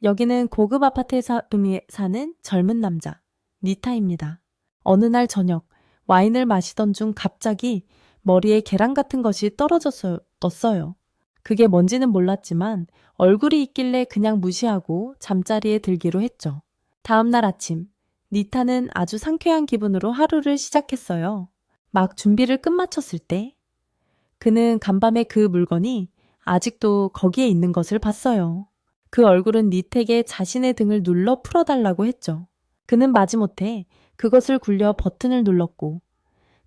여기는 고급 아파트에 사는 젊은 남자, 니타입니다. 어느 날 저녁, 와인을 마시던 중 갑자기 머리에 계란 같은 것이 떴어요. 그게 뭔지는 몰랐지만 얼굴이 있길래 그냥 무시하고 잠자리에 들기로 했죠. 다음 날 아침, 니타는 아주 상쾌한 기분으로 하루를 시작했어요. 막 준비를 끝마쳤을 때, 그는 간밤에 그 물건이 아직도 거기에 있는 것을 봤어요. 그 얼굴은 니텍에 자신의 등을 눌러 풀어달라고 했죠. 그는 마지못해 그것을 굴려 버튼을 눌렀고,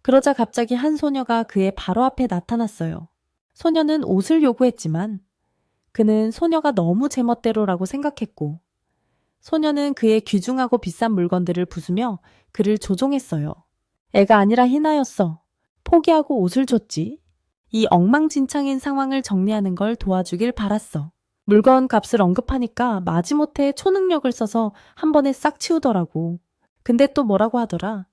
그러자 갑자기 한 소녀가 그의 바로 앞에 나타났어요. 소녀는 옷을 요구했지만 그는 소녀가 너무 제멋대로라고 생각했고, 소녀는 그의 귀중하고 비싼 물건들을 부수며 그를 조종했어요. 애가 아니라 희나였어. 포기하고 옷을 줬지. 이 엉망진창인 상황을 정리하는 걸 도와주길 바랐어. 물건 값을 언급하니까 마지못해 초능력을 써서 한 번에 싹 치우더라고. 근데 또 뭐라고 하더라.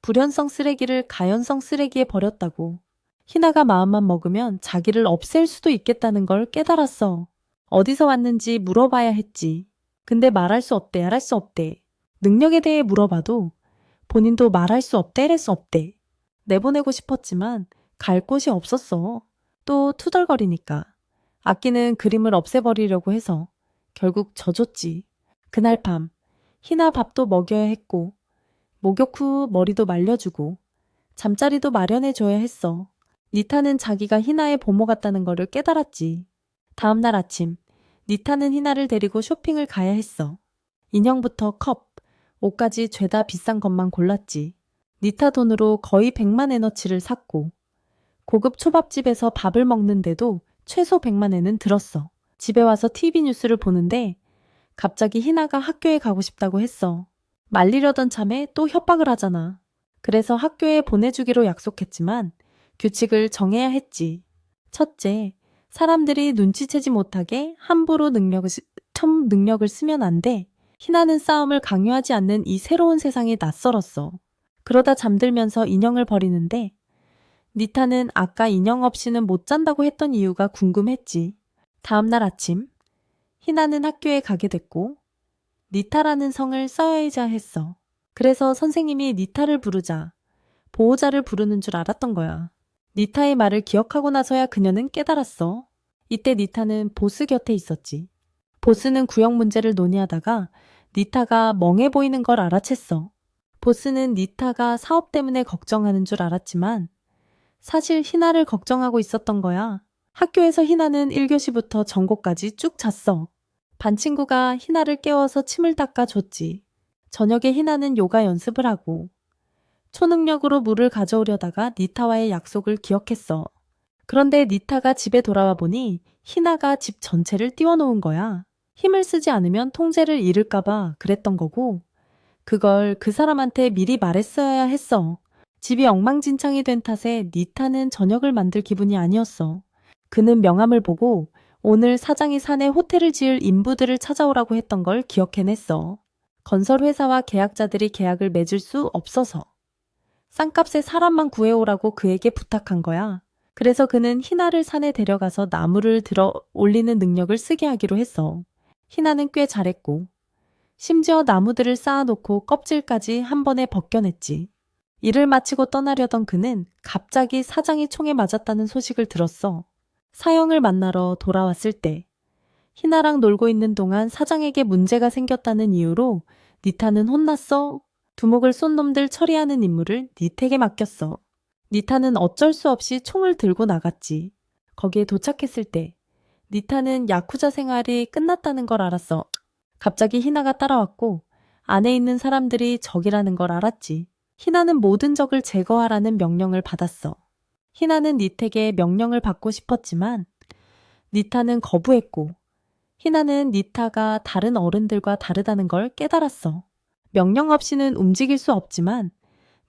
불연성 쓰레기를 가연성 쓰레기에 버렸다고. 희나가 마음만 먹으면 자기를 없앨 수도 있겠다는 걸 깨달았어. 어디서 왔는지 물어봐야 했지. 근데 말할 수 없대, 말할 수 없대. 능력에 대해 물어봐도 본인도 말할 수 없대, 할 수 없대. 내보내고 싶었지만 갈 곳이 없었어. 또 투덜거리니까. 아끼는 그림을 없애버리려고 해서 결국 져줬지. 그날 밤, 희나 밥도 먹여야 했고, 목욕 후 머리도 말려주고, 잠자리도 마련해줘야 했어. 니타는 자기가 희나의 보모 같다는 거를 깨달았지. 다음날 아침, 니타는 희나를 데리고 쇼핑을 가야 했어. 인형부터 컵, 옷까지 죄다 비싼 것만 골랐지. 니타 돈으로 거의 100만 에너치를 샀고, 고급 초밥집에서 밥을 먹는데도 최소 100만 엔은 들었어. 집에 와서 TV 뉴스를 보는데 갑자기 희나가 학교에 가고 싶다고 했어. 말리려던 참에 또 협박을 하잖아. 그래서 학교에 보내주기로 약속했지만 규칙을 정해야 했지. 첫째, 사람들이 눈치채지 못하게 함부로 능력을 쓰면 안 돼. 희나는 싸움을 강요하지 않는 이 새로운 세상이 낯설었어. 그러다 잠들면서 인형을 버리는데 니타는 아까 인형 없이는 못 잔다고 했던 이유가 궁금했지. 다음날 아침, 희나는 학교에 가게 됐고 니타라는 성을 써야자 했어. 그래서 선생님이 니타를 부르자 보호자를 부르는 줄 알았던 거야. 니타의 말을 기억하고 나서야 그녀는 깨달았어. 이때 니타는 보스 곁에 있었지. 보스는 구역 문제를 논의하다가 니타가 멍해 보이는 걸 알아챘어. 보스는 니타가 사업 때문에 걱정하는 줄 알았지만 사실 희나를 걱정하고 있었던 거야. 학교에서 희나는 1교시부터 전고까지 쭉 잤어. 반 친구가 희나를 깨워서 침을 닦아줬지. 저녁에 희나는 요가 연습을 하고 초능력으로 물을 가져오려다가 니타와의 약속을 기억했어. 그런데 니타가 집에 돌아와 보니 희나가 집 전체를 띄워놓은 거야. 힘을 쓰지 않으면 통제를 잃을까봐 그랬던 거고 그걸 그 사람한테 미리 말했어야 했어. 집이 엉망진창이 된 탓에 니타는 저녁을 만들 기분이 아니었어. 그는 명함을 보고 오늘 사장이 사내 호텔을 지을 인부들을 찾아오라고 했던 걸 기억해냈어. 건설회사와 계약자들이 계약을 맺을 수 없어서 싼값에 사람만 구해오라고 그에게 부탁한 거야. 그래서 그는 희나를 산에 데려가서 나무를 들어 올리는 능력을 쓰게 하기로 했어. 희나는 꽤 잘했고 심지어 나무들을 쌓아놓고 껍질까지 한 번에 벗겨냈지. 일을 마치고 떠나려던 그는 갑자기 사장이 총에 맞았다는 소식을 들었어. 사형을 만나러 돌아왔을 때 희나랑 놀고 있는 동안 사장에게 문제가 생겼다는 이유로 니타는 혼났어. 두목을 쏜 놈들 처리하는 임무를 니텍에 맡겼어. 니타는 어쩔 수 없이 총을 들고 나갔지. 거기에 도착했을 때 니타는 야쿠자 생활이 끝났다는 걸 알았어. 갑자기 희나가 따라왔고 안에 있는 사람들이 적이라는 걸 알았지. 희나는 모든 적을 제거하라는 명령을 받았어. 희나는 니텍에 명령을 받고 싶었지만 니타는 거부했고 희나는 니타가 다른 어른들과 다르다는 걸 깨달았어. 명령 없이는 움직일 수 없지만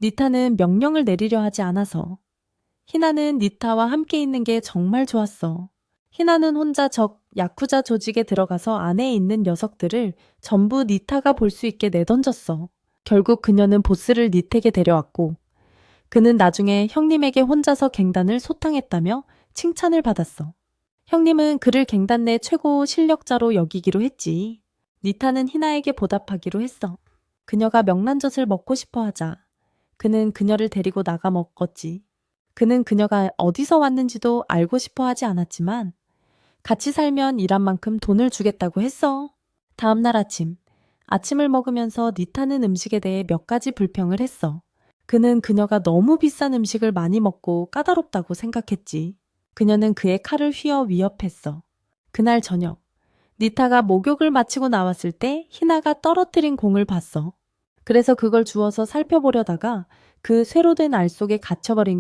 니타는 명령을 내리려 하지 않아서 희나는 니타와 함께 있는 게 정말 좋았어. 희나는 혼자 야쿠자 조직에 들어가서 안에 있는 녀석들을 전부 니타가 볼 수 있게 내던졌어. 결국 그녀는 보스를 니텍에 데려왔고 그는 나중에 형님에게 혼자서 갱단을 소탕했다며 칭찬을 받았어. 형님은 그를 갱단 내 최고 실력자로 여기기로 했지. 니타는 희나에게 보답하기로 했어. 그녀가 명란젓을 먹고 싶어 하자 그는 그녀를 데리고 나가 먹었지. 그는 그녀가 어디서 왔는지도 알고 싶어 하지 않았지만 같이 살면 일한 만큼 돈을 주겠다고 했어. 다음 날 아침을 먹으면서 니타는 음식에 대해 몇 가지 불평을 했어. 그는 그녀가 너무 비싼 음식을 많이 먹고 까다롭다고 생각했지. 그녀는 그의 칼을 휘어 위협했어. 그날 저녁, 니타가 목욕을 마치고 나왔을 때 희나가 떨어뜨린 공을 봤어. 그래서 그걸 주워서 살펴보려다가 그 쇠로 된 알 속에 갇혀버린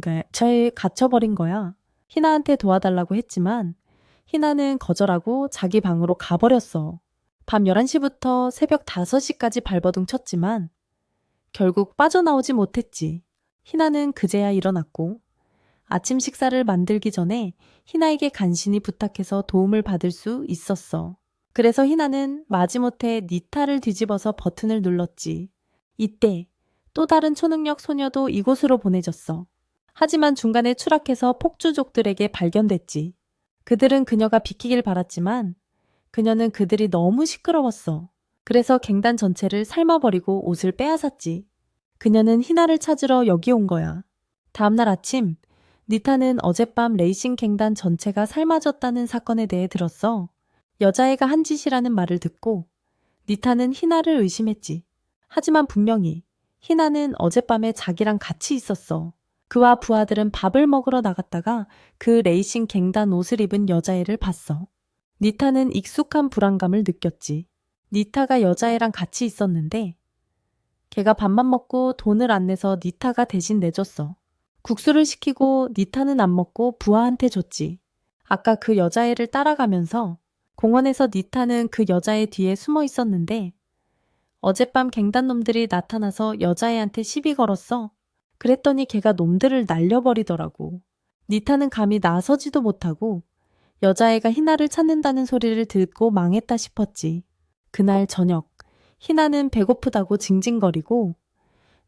거야. 희나한테 도와달라고 했지만 희나는 거절하고 자기 방으로 가버렸어. 밤 11시부터 새벽 5시까지 발버둥 쳤지만 결국 빠져나오지 못했지. 희나는 그제야 일어났고 아침 식사를 만들기 전에 희나에게 간신히 부탁해서 도움을 받을 수 있었어. 그래서 희나는 마지못해 니타를 뒤집어서 버튼을 눌렀지. 이때 또 다른 초능력 소녀도 이곳으로 보내졌어. 하지만 중간에 추락해서 폭주족들에게 발견됐지. 그들은 그녀가 비키길 바랐지만 그녀는 그들이 너무 시끄러웠어. 그래서 갱단 전체를 삶아버리고 옷을 빼앗았지. 그녀는 희나를 찾으러 여기 온 거야. 다음날 아침, 니타는 어젯밤 레이싱 갱단 전체가 삶아졌다는 사건에 대해 들었어. 여자애가 한 짓이라는 말을 듣고 니타는 희나를 의심했지. 하지만 분명히 희나는 어젯밤에 자기랑 같이 있었어. 그와 부하들은 밥을 먹으러 나갔다가 그 레이싱 갱단 옷을 입은 여자애를 봤어. 니타는 익숙한 불안감을 느꼈지. 니타가 여자애랑 같이 있었는데 걔가 밥만 먹고 돈을 안 내서 니타가 대신 내줬어. 국수를 시키고 니타는 안 먹고 부하한테 줬지. 아까 그 여자애를 따라가면서 공원에서 니타는 그 여자애 뒤에 숨어 있었는데 어젯밤 갱단놈들이 나타나서 여자애한테 시비 걸었어. 그랬더니 걔가 놈들을 날려버리더라고. 니타는 감히 나서지도 못하고 여자애가 희나를 찾는다는 소리를 듣고 망했다 싶었지. 그날 저녁, 희나는 배고프다고 징징거리고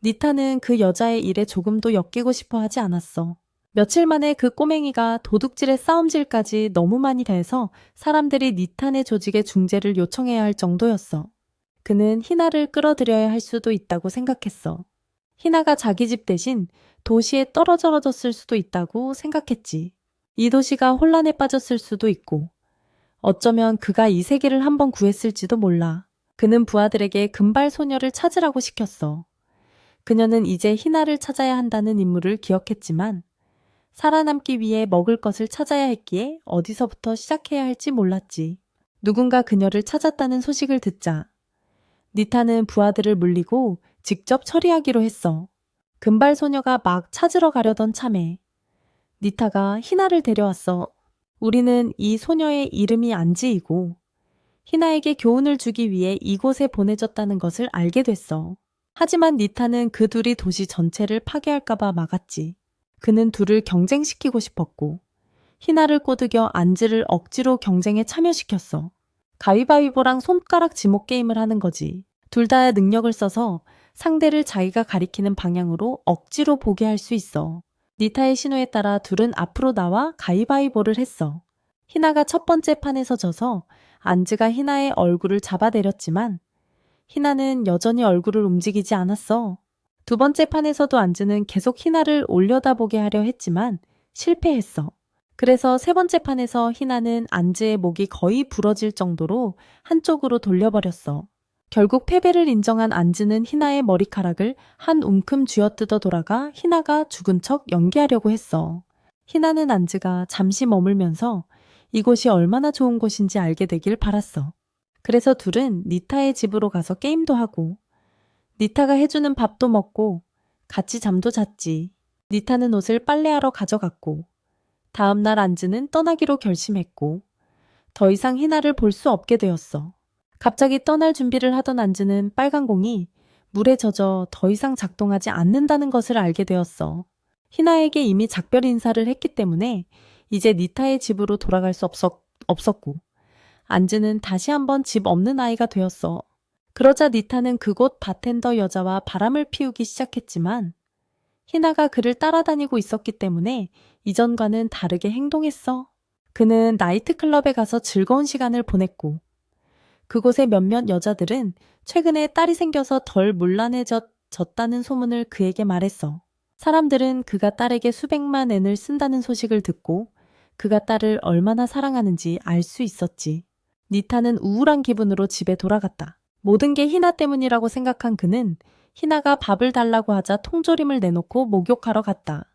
니타는 그 여자의 일에 조금도 엮이고 싶어 하지 않았어. 며칠 만에 그 꼬맹이가 도둑질의 싸움질까지 너무 많이 돼서 사람들이 니탄의 조직의 중재를 요청해야 할 정도였어. 그는 희나를 끌어들여야 할 수도 있다고 생각했어. 희나가 자기 집 대신 도시에 떨어졌을 수도 있다고 생각했지. 이 도시가 혼란에 빠졌을 수도 있고 어쩌면 그가 이 세계를 한번 구했을지도 몰라. 그는 부하들에게 금발 소녀를 찾으라고 시켰어. 그녀는 이제 희나를 찾아야 한다는 임무를 기억했지만 살아남기 위해 먹을 것을 찾아야 했기에 어디서부터 시작해야 할지 몰랐지. 누군가 그녀를 찾았다는 소식을 듣자 니타는 부하들을 물리고 직접 처리하기로 했어. 금발 소녀가 막 찾으러 가려던 참에 니타가 희나를 데려왔어. 우리는 이 소녀의 이름이 안지이고 희나에게 교훈을 주기 위해 이곳에 보내졌다는 것을 알게 됐어. 하지만 니타는 그 둘이 도시 전체를 파괴할까봐 막았지. 그는 둘을 경쟁시키고 싶었고 희나를 꼬드겨 안지를 억지로 경쟁에 참여시켰어. 가위바위보랑 손가락 지목 게임을 하는 거지. 둘 다 능력을 써서 상대를 자기가 가리키는 방향으로 억지로 보게 할 수 있어. 니타의 신호에 따라 둘은 앞으로 나와 가위바위보를 했어. 희나가 첫 번째 판에서 져서 안즈가 희나의 얼굴을 잡아내렸지만 희나는 여전히 얼굴을 움직이지 않았어. 두 번째 판에서도 안즈는 계속 희나를 올려다보게 하려 했지만 실패했어. 그래서 세 번째 판에서 희나는 안즈의 목이 거의 부러질 정도로 한쪽으로 돌려버렸어. 결국 패배를 인정한 안즈는 희나의 머리카락을 한 움큼 쥐어뜯어 돌아가 희나가 죽은 척 연기하려고 했어. 희나는 안즈가 잠시 머물면서 이곳이 얼마나 좋은 곳인지 알게 되길 바랐어. 그래서 둘은 니타의 집으로 가서 게임도 하고 니타가 해주는 밥도 먹고 같이 잠도 잤지. 니타는 옷을 빨래하러 가져갔고 다음날 안즈는 떠나기로 결심했고 더 이상 희나를 볼 수 없게 되었어. 갑자기 떠날 준비를 하던 안즈는 빨간 공이 물에 젖어 더 이상 작동하지 않는다는 것을 알게 되었어. 희나에게 이미 작별 인사를 했기 때문에 이제 니타의 집으로 돌아갈 수 없었고 안즈는 다시 한번 집 없는 아이가 되었어. 그러자 니타는 그곳 바텐더 여자와 바람을 피우기 시작했지만 희나가 그를 따라다니고 있었기 때문에 이전과는 다르게 행동했어. 그는 나이트클럽에 가서 즐거운 시간을 보냈고 그곳의 몇몇 여자들은 최근에 딸이 생겨서 덜 문란해졌다는 소문을 그에게 말했어. 사람들은 그가 딸에게 수백만 엔을 쓴다는 소식을 듣고 그가 딸을 얼마나 사랑하는지 알 수 있었지. 니타는 우울한 기분으로 집에 돌아갔다. 모든 게 희나 때문이라고 생각한 그는 희나가 밥을 달라고 하자 통조림을 내놓고 목욕하러 갔다.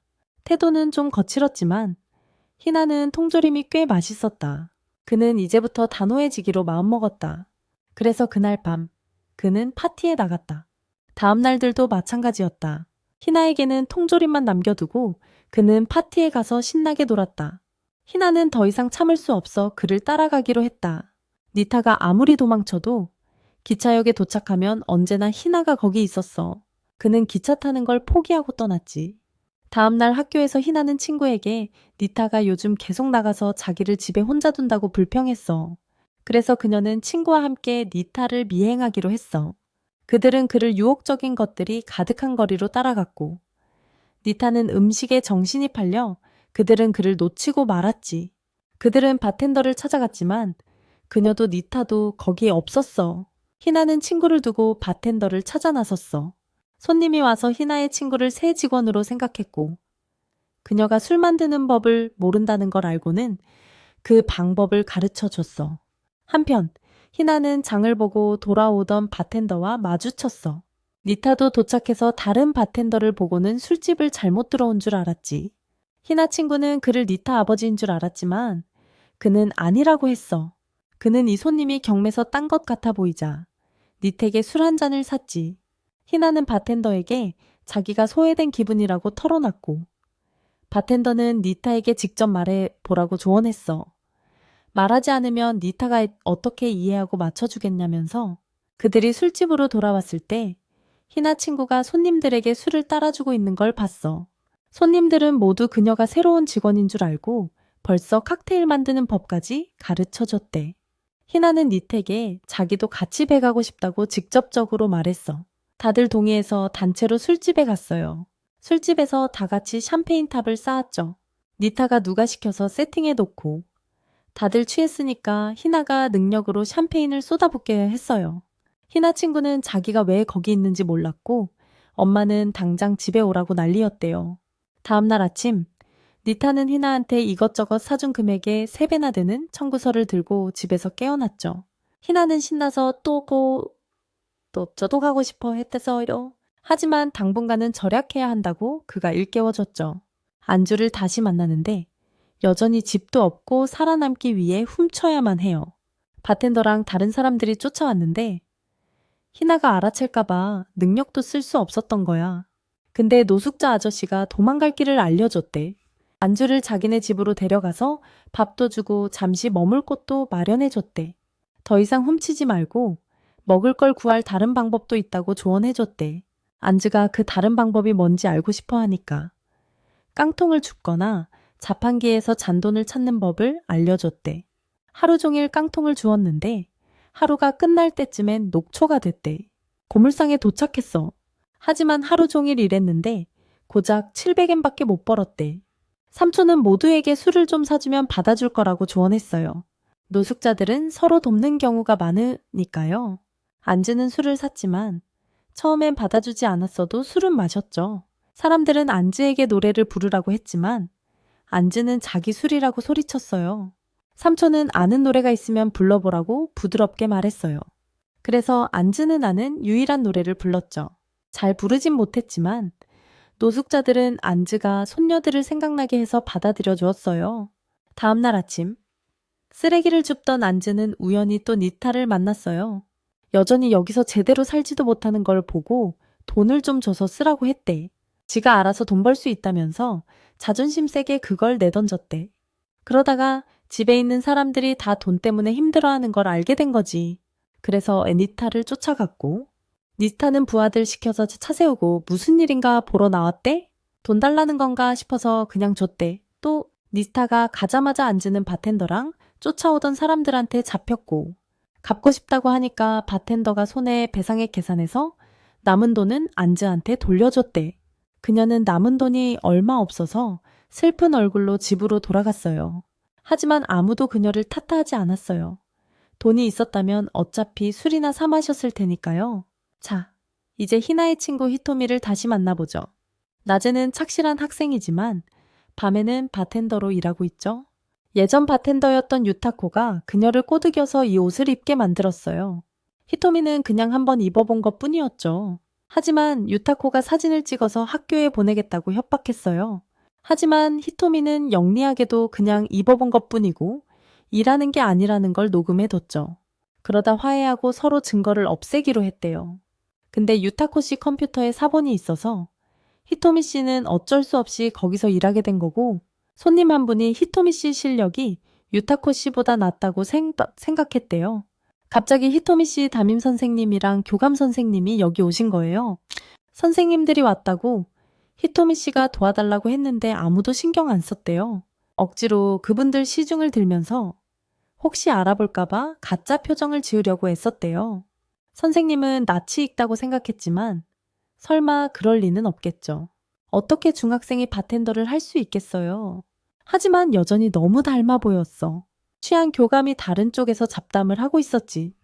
태도는 좀 거칠었지만 희나는 통조림이 꽤 맛있었다. 그는 이제부터 단호해지기로 마음먹었다. 그래서 그날 밤 그는 파티에 나갔다. 다음 날들도 마찬가지였다. 희나에게는 통조림만 남겨두고 그는 파티에 가서 신나게 놀았다. 희나는 더 이상 참을 수 없어 그를 따라가기로 했다. 니타가 아무리 도망쳐도 기차역에 도착하면 언제나 희나가 거기 있었어. 그는 기차 타는 걸 포기하고 떠났지. 다음 날 학교에서 희나는 친구에게 니타가 요즘 계속 나가서 자기를 집에 혼자 둔다고 불평했어. 그래서 그녀는 친구와 함께 니타를 미행하기로 했어. 그들은 그를 유혹적인 것들이 가득한 거리로 따라갔고 니타는 음식에 정신이 팔려 그들은 그를 놓치고 말았지. 그들은 바텐더를 찾아갔지만 그녀도 니타도 거기에 없었어. 희나는 친구를 두고 바텐더를 찾아 나섰어. 손님이 와서 희나의 친구를 새 직원으로 생각했고 그녀가 술 만드는 법을 모른다는 걸 알고는 그 방법을 가르쳐 줬어. 한편 희나는 장을 보고 돌아오던 바텐더와 마주쳤어. 니타도 도착해서 다른 바텐더를 보고는 술집을 잘못 들어온 줄 알았지. 희나 친구는 그를 니타 아버지인 줄 알았지만 그는 아니라고 했어. 그는 이 손님이 경매서 딴 것 같아 보이자 니택에 술 한 잔을 샀지. 희나는 바텐더에게 자기가 소외된 기분이라고 털어놨고 바텐더는 니타에게 직접 말해보라고 조언했어. 말하지 않으면 니타가 어떻게 이해하고 맞춰주겠냐면서 그들이 술집으로 돌아왔을 때 희나 친구가 손님들에게 술을 따라주고 있는 걸 봤어. 손님들은 모두 그녀가 새로운 직원인 줄 알고 벌써 칵테일 만드는 법까지 가르쳐줬대. 희나는 니택에 자기도 같이 배 가고 싶다고 직접적으로 말했어. 다들 동의해서 단체로 술집에 갔어요. 술집에서 다 같이 샴페인 탑을 쌓았죠. 니타가 누가 시켜서 세팅해 놓고 다들 취했으니까 희나가 능력으로 샴페인을 쏟아붓게 했어요. 희나 친구는 자기가 왜 거기 있는지 몰랐고 엄마는 당장 집에 오라고 난리였대요. 다음날 아침 니타는 희나한테 이것저것 사준 금액의 3배나 되는 청구서를 들고 집에서 깨어났죠. 희나는 신나서 또 저도 가고 싶어 했대서요. 하지만 당분간은 절약해야 한다고 그가 일깨워줬죠. 안주를 다시 만나는데 여전히 집도 없고 살아남기 위해 훔쳐야만 해요. 바텐더랑 다른 사람들이 쫓아왔는데 희나가 알아챌까봐 능력도 쓸 수 없었던 거야. 근데 노숙자 아저씨가 도망갈 길을 알려줬대. 안주를 자기네 집으로 데려가서 밥도 주고 잠시 머물 곳도 마련해줬대. 더 이상 훔치지 말고 먹을 걸 구할 다른 방법도 있다고 조언해줬대. 안즈가 그 다른 방법이 뭔지 알고 싶어 하니까 깡통을 줍거나 자판기에서 잔돈을 찾는 법을 알려줬대. 하루 종일 깡통을 주었는데 하루가 끝날 때쯤엔 녹초가 됐대. 고물상에 도착했어. 하지만 하루 종일 일했는데 고작 700엔밖에 못 벌었대. 삼촌은 모두에게 술을 좀 사주면 받아줄 거라고 조언했어요. 노숙자들은 서로 돕는 경우가 많으니까요. 안즈는 술을 샀지만 처음엔 받아주지 않았어도 술은 마셨죠. 사람들은 안즈에게 노래를 부르라고 했지만 안즈는 자기 술이라고 소리쳤어요. 삼촌은 아는 노래가 있으면 불러보라고 부드럽게 말했어요. 그래서 안즈는 아는 유일한 노래를 불렀죠. 잘 부르진 못했지만 노숙자들은 안즈가 손녀들을 생각나게 해서 받아들여 주었어요. 다음날 아침 쓰레기를 줍던 안즈는 우연히 또 니타를 만났어요. 여전히 여기서 제대로 살지도 못하는 걸 보고 돈을 좀 줘서 쓰라고 했대. 지가 알아서 돈 벌 수 있다면서 자존심 세게 그걸 내던졌대. 그러다가 집에 있는 사람들이 다 돈 때문에 힘들어하는 걸 알게 된 거지. 그래서 니타를 쫓아갔고 니타는 부하들 시켜서 차 세우고 무슨 일인가 보러 나왔대? 돈 달라는 건가 싶어서 그냥 줬대. 또 니타가 가자마자 앉는 바텐더랑 쫓아오던 사람들한테 잡혔고 갚고 싶다고 하니까 바텐더가 손에 배상액 계산해서 남은 돈은 안즈한테 돌려줬대. 그녀는 남은 돈이 얼마 없어서 슬픈 얼굴로 집으로 돌아갔어요. 하지만 아무도 그녀를 탓하지 않았어요. 돈이 있었다면 어차피 술이나 사 마셨을 테니까요. 자, 이제 희나의 친구 히토미를 다시 만나보죠. 낮에는 착실한 학생이지만 밤에는 바텐더로 일하고 있죠. 예전 바텐더였던 유타코가 그녀를 꼬드겨서 이 옷을 입게 만들었어요. 히토미는 그냥 한번 입어본 것 뿐이었죠. 하지만 유타코가 사진을 찍어서 학교에 보내겠다고 협박했어요. 하지만 히토미는 영리하게도 그냥 입어본 것 뿐이고 일하는 게 아니라는 걸 녹음해뒀죠. 그러다 화해하고 서로 증거를 없애기로 했대요. 근데 유타코 씨 컴퓨터에 사본이 있어서 히토미 씨는 어쩔 수 없이 거기서 일하게 된 거고 손님 한 분이 히토미 씨 실력이 유타코 씨보다 낫다고 생각했대요. 갑자기 히토미 씨 담임 선생님이랑 교감 선생님이 여기 오신 거예요. 선생님들이 왔다고 히토미 씨가 도와달라고 했는데 아무도 신경 안 썼대요. 억지로 그분들 시중을 들면서 혹시 알아볼까봐 가짜 표정을 지으려고 애썼대요. 선생님은 낯이 익다고 생각했지만 설마 그럴 리는 없겠죠. 어떻게 중학생이 바텐더를 할 수 있겠어요. 하지만 여전히 너무 닮아 보였어. 취한 교감이 다른 쪽에서 잡담을 하고 있었지.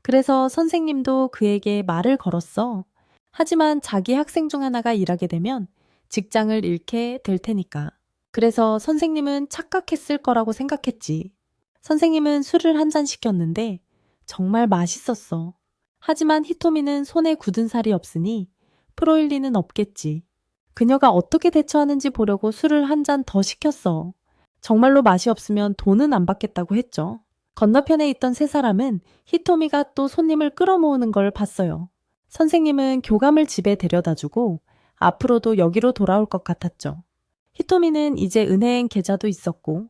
그래서 선생님도 그에게 말을 걸었어. 하지만 자기 학생 중 하나가 일하게 되면 직장을 잃게 될 테니까. 그래서 선생님은 착각했을 거라고 생각했지. 선생님은 술을 한 잔 시켰는데 정말 맛있었어. 하지만 히토미는 손에 굳은 살이 없으니 프로일 리는 없겠지. 그녀가 어떻게 대처하는지 보려고 술을 한 잔 더 시켰어. 정말로 맛이 없으면 돈은 안 받겠다고 했죠. 건너편에 있던 세 사람은 히토미가 또 손님을 끌어모으는 걸 봤어요. 선생님은 교감을 집에 데려다주고 앞으로도 여기로 돌아올 것 같았죠. 히토미는 이제 은행 계좌도 있었고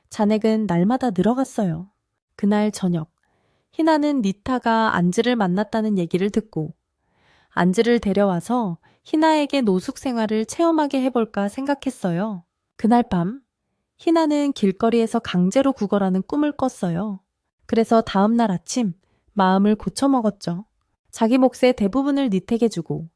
잔액은 날마다 늘어갔어요. 그날 저녁, 희나는 니타가 안즈를 만났다는 얘기를 듣고 안즈를 데려와서 희나에게 노숙 생활을 체험하게 해볼까 생각했어요. 그날 밤, 희나는 길거리에서 강제로 구걸하는 꿈을 꿨어요. 그래서 다음날 아침 마음을 고쳐먹었죠. 자기 몫의 대부분을 니택에 주고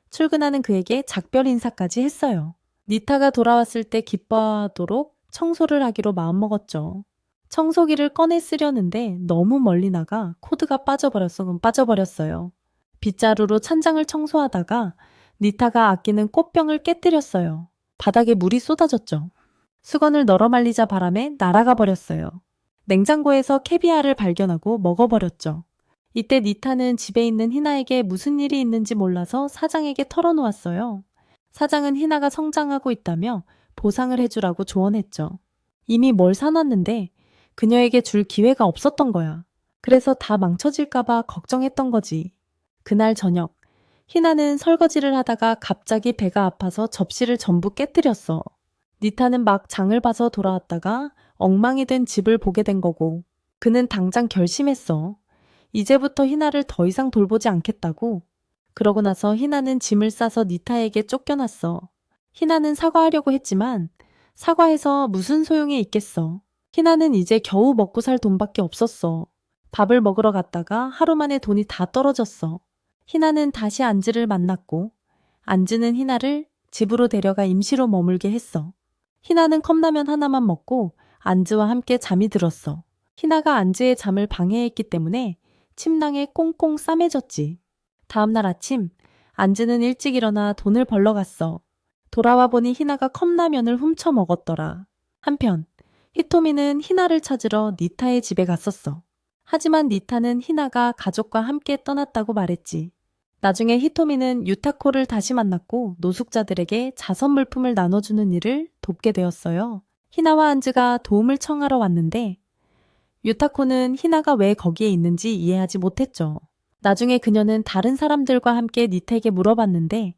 출근하는 그에게 작별 인사까지 했어요. 니타가 돌아왔을 때 기뻐하도록 청소를 하기로 마음먹었죠. 청소기를 꺼내 쓰려는데 너무 멀리 나가 코드가 빠져버렸어요. 빗자루로 찬장을 청소하다가 니타가 아끼는 꽃병을 깨뜨렸어요. 바닥에 물이 쏟아졌죠. 수건을 널어 말리자 바람에 날아가 버렸어요. 냉장고에서 캐비아를 발견하고 먹어버렸죠. 이때 니타는 집에 있는 희나에게 무슨 일이 있는지 몰라서 사장에게 털어놓았어요. 사장은 희나가 성장하고 있다며 보상을 해주라고 조언했죠. 이미 뭘 사놨는데 그녀에게 줄 기회가 없었던 거야. 그래서 다 망쳐질까봐 걱정했던 거지. 그날 저녁, 희나는 설거지를 하다가 갑자기 배가 아파서 접시를 전부 깨뜨렸어. 니타는 막 장을 봐서 돌아왔다가 엉망이 된 집을 보게 된 거고 그는 당장 결심했어. 이제부터 희나를 더 이상 돌보지 않겠다고. 그러고 나서 희나는 짐을 싸서 니타에게 쫓겨났어. 희나는 사과하려고 했지만 사과해서 무슨 소용이 있겠어. 희나는 이제 겨우 먹고 살 돈밖에 없었어. 밥을 먹으러 갔다가 하루 만에 돈이 다 떨어졌어. 희나는 다시 안즈를 만났고 안즈는 희나를 집으로 데려가 임시로 머물게 했어. 희나는 컵라면 하나만 먹고 안즈와 함께 잠이 들었어. 희나가 안즈의 잠을 방해했기 때문에 침낭에 꽁꽁 싸매졌지. 다음날 아침 안즈는 일찍 일어나 돈을 벌러 갔어. 돌아와 보니 희나가 컵라면을 훔쳐 먹었더라. 한편 히토미는 희나를 찾으러 니타의 집에 갔었어. 하지만 니타는 희나가 가족과 함께 떠났다고 말했지. 나중에 히토미는 유타코를 다시 만났고 노숙자들에게 자선 물품을 나눠주는 일을 돕게 되었어요. 희나와 안즈가 도움을 청하러 왔는데 유타코는 희나가 왜 거기에 있는지 이해하지 못했죠. 나중에 그녀는 다른 사람들과 함께 니타에게 물어봤는데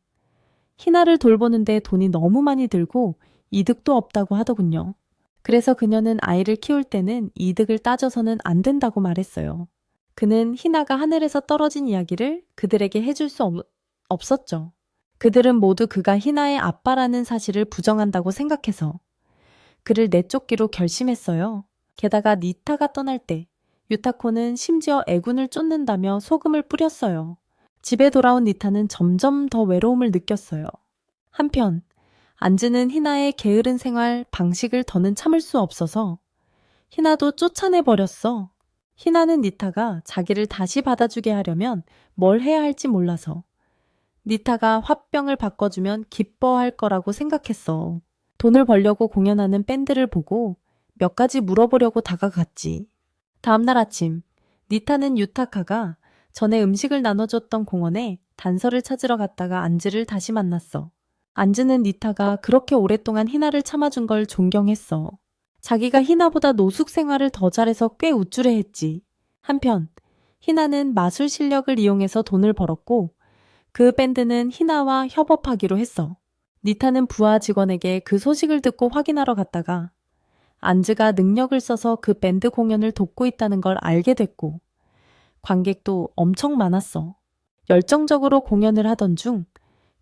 희나를 돌보는데 돈이 너무 많이 들고 이득도 없다고 하더군요. 그래서 그녀는 아이를 키울 때는 이득을 따져서는 안 된다고 말했어요. 그는 희나가 하늘에서 떨어진 이야기를 그들에게 해줄 수 없었죠. 그들은 모두 그가 희나의 아빠라는 사실을 부정한다고 생각해서 그를 내쫓기로 결심했어요. 게다가 니타가 떠날 때 유타코는 심지어 애군을 쫓는다며 소금을 뿌렸어요. 집에 돌아온 니타는 점점 더 외로움을 느꼈어요. 한편 안즈는 희나의 게으른 생활 방식을 더는 참을 수 없어서 희나도 쫓아내버렸어. 희나는 니타가 자기를 다시 받아주게 하려면 뭘 해야 할지 몰라서 니타가 화병을 바꿔주면 기뻐할 거라고 생각했어. 돈을 벌려고 공연하는 밴드를 보고 몇 가지 물어보려고 다가갔지. 다음날 아침, 니타는 유타카가 전에 음식을 나눠줬던 공원에 단서를 찾으러 갔다가 안즈를 다시 만났어. 안즈는 니타가 그렇게 오랫동안 희나를 참아준 걸 존경했어. 자기가 희나보다 노숙 생활을 더 잘해서 꽤 우쭐해했지. 한편 희나는 마술 실력을 이용해서 돈을 벌었고 그 밴드는 희나와 협업하기로 했어. 니타는 부하 직원에게 그 소식을 듣고 확인하러 갔다가 안즈가 능력을 써서 그 밴드 공연을 돕고 있다는 걸 알게 됐고 관객도 엄청 많았어. 열정적으로 공연을 하던 중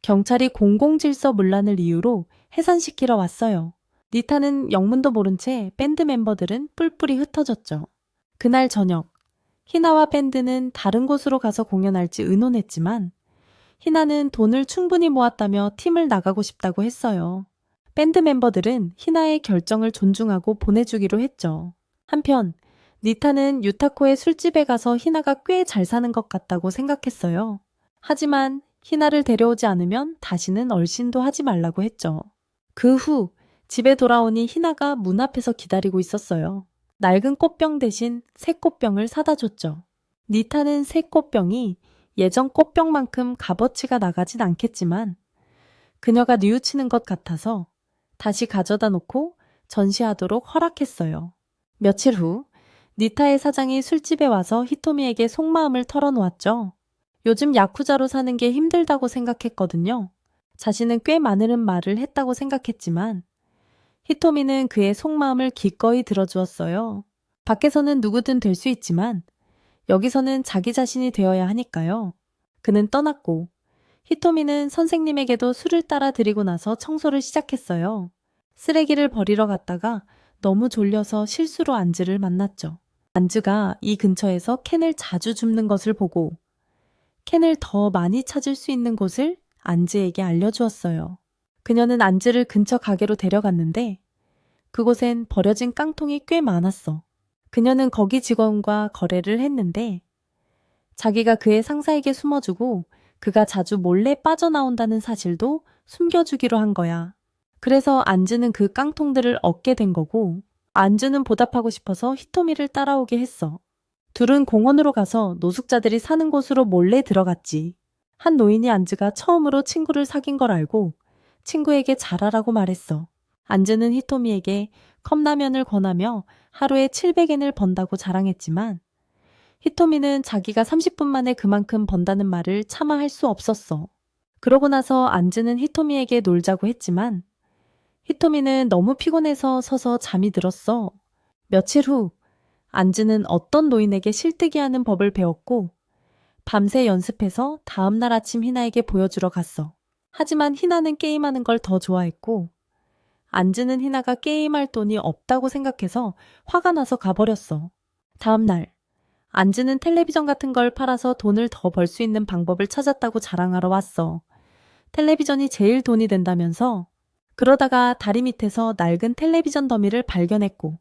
경찰이 공공질서 문란을 이유로 해산시키러 왔어요. 니타는 영문도 모른 채 밴드 멤버들은 뿔뿔이 흩어졌죠. 그날 저녁, 희나와 밴드는 다른 곳으로 가서 공연할지 의논했지만 희나는 돈을 충분히 모았다며 팀을 나가고 싶다고 했어요. 밴드 멤버들은 희나의 결정을 존중하고 보내주기로 했죠. 한편 니타는 유타코의 술집에 가서 희나가 꽤 잘 사는 것 같다고 생각했어요. 하지만 희나를 데려오지 않으면 다시는 얼씬도 하지 말라고 했죠. 그 후 집에 돌아오니 희나가 문 앞에서 기다리고 있었어요. 낡은 꽃병 대신 새 꽃병을 사다 줬죠. 니타는 새 꽃병이 예전 꽃병만큼 값어치가 나가진 않겠지만 그녀가 뉘우치는 것 같아서 다시 가져다 놓고 전시하도록 허락했어요. 며칠 후 니타의 사장이 술집에 와서 히토미에게 속마음을 털어놓았죠. 요즘 야쿠자로 사는 게 힘들다고 생각했거든요. 자신은 꽤 많은 말을 했다고 생각했지만 히토미는 그의 속마음을 기꺼이 들어주었어요. 밖에서는 누구든 될 수 있지만 여기서는 자기 자신이 되어야 하니까요. 그는 떠났고 히토미는 선생님에게도 술을 따라 드리고 나서 청소를 시작했어요. 쓰레기를 버리러 갔다가 너무 졸려서 실수로 안즈를 만났죠. 안즈가 이 근처에서 캔을 자주 줍는 것을 보고 캔을 더 많이 찾을 수 있는 곳을 안즈에게 알려주었어요. 그녀는 안즈를 근처 가게로 데려갔는데 그곳엔 버려진 깡통이 꽤 많았어. 그녀는 거기 직원과 거래를 했는데 자기가 그의 상사에게 숨어주고 그가 자주 몰래 빠져나온다는 사실도 숨겨주기로 한 거야. 그래서 안즈는 그 깡통들을 얻게 된 거고 안즈는 보답하고 싶어서 히토미를 따라오게 했어. 둘은 공원으로 가서 노숙자들이 사는 곳으로 몰래 들어갔지. 한 노인이 안즈가 처음으로 친구를 사귄 걸 알고 친구에게 잘하라고 말했어. 안즈는 히토미에게 컵라면을 권하며 하루에 700엔을 번다고 자랑했지만 히토미는 자기가 30분 만에 그만큼 번다는 말을 차마 할 수 없었어. 그러고 나서 안즈는 히토미에게 놀자고 했지만 히토미는 너무 피곤해서 서서 잠이 들었어. 며칠 후 안즈는 어떤 노인에게 실뜨기 하는 법을 배웠고 밤새 연습해서 다음날 아침 희나에게 보여주러 갔어. 하지만 희나는 게임하는 걸 더 좋아했고 안즈는 희나가 게임할 돈이 없다고 생각해서 화가 나서 가버렸어. 다음날 안즈는 텔레비전 같은 걸 팔아서 돈을 더 벌 수 있는 방법을 찾았다고 자랑하러 왔어. 텔레비전이 제일 돈이 된다면서 그러다가 다리 밑에서 낡은 텔레비전 더미를 발견했고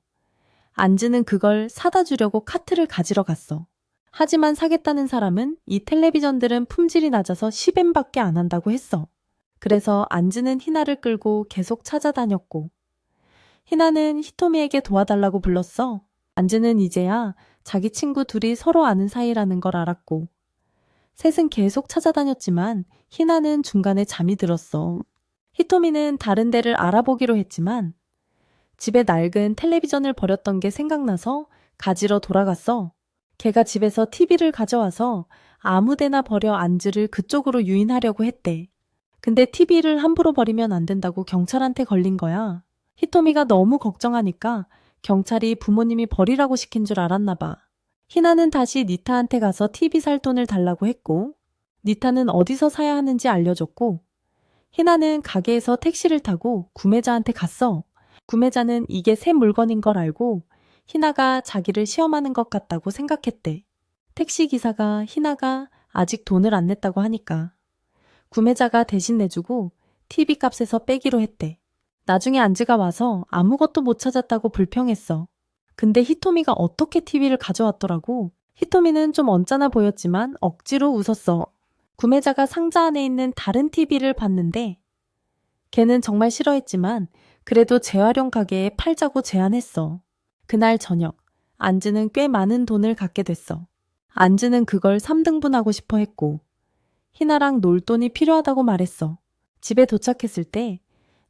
안즈는 그걸 사다 주려고 카트를 가지러 갔어. 하지만 사겠다는 사람은 이 텔레비전들은 품질이 낮아서 10엔밖에 안 한다고 했어. 그래서 안즈는 희나를 끌고 계속 찾아다녔고 희나는 히토미에게 도와달라고 불렀어. 안즈는 이제야 자기 친구 둘이 서로 아는 사이라는 걸 알았고 셋은 계속 찾아다녔지만 희나는 중간에 잠이 들었어. 히토미는 다른 데를 알아보기로 했지만 집에 낡은 텔레비전을 버렸던 게 생각나서 가지러 돌아갔어. 걔가 집에서 TV를 가져와서 아무 데나 버려 안즈를 그쪽으로 유인하려고 했대. 근데 TV를 함부로 버리면 안 된다고 경찰한테 걸린 거야. 히토미가 너무 걱정하니까 경찰이 부모님이 버리라고 시킨 줄 알았나 봐. 희나는 다시 니타한테 가서 TV 살 돈을 달라고 했고 니타는 어디서 사야 하는지 알려줬고 희나는 가게에서 택시를 타고 구매자한테 갔어. 구매자는 이게 새 물건인 걸 알고 희나가 자기를 시험하는 것 같다고 생각했대. 택시기사가 희나가 아직 돈을 안 냈다고 하니까 구매자가 대신 내주고 TV 값에서 빼기로 했대. 나중에 안즈가 와서 아무것도 못 찾았다고 불평했어. 근데 히토미가 어떻게 TV를 가져왔더라고. 히토미는 좀 언짢아 보였지만 억지로 웃었어. 구매자가 상자 안에 있는 다른 TV를 봤는데 걔는 정말 싫어했지만 그래도 재활용 가게에 팔자고 제안했어. 그날 저녁, 안즈는 꽤 많은 돈을 갖게 됐어. 안즈는 그걸 3등분하고 싶어 했고 희나랑 놀 돈이 필요하다고 말했어. 집에 도착했을 때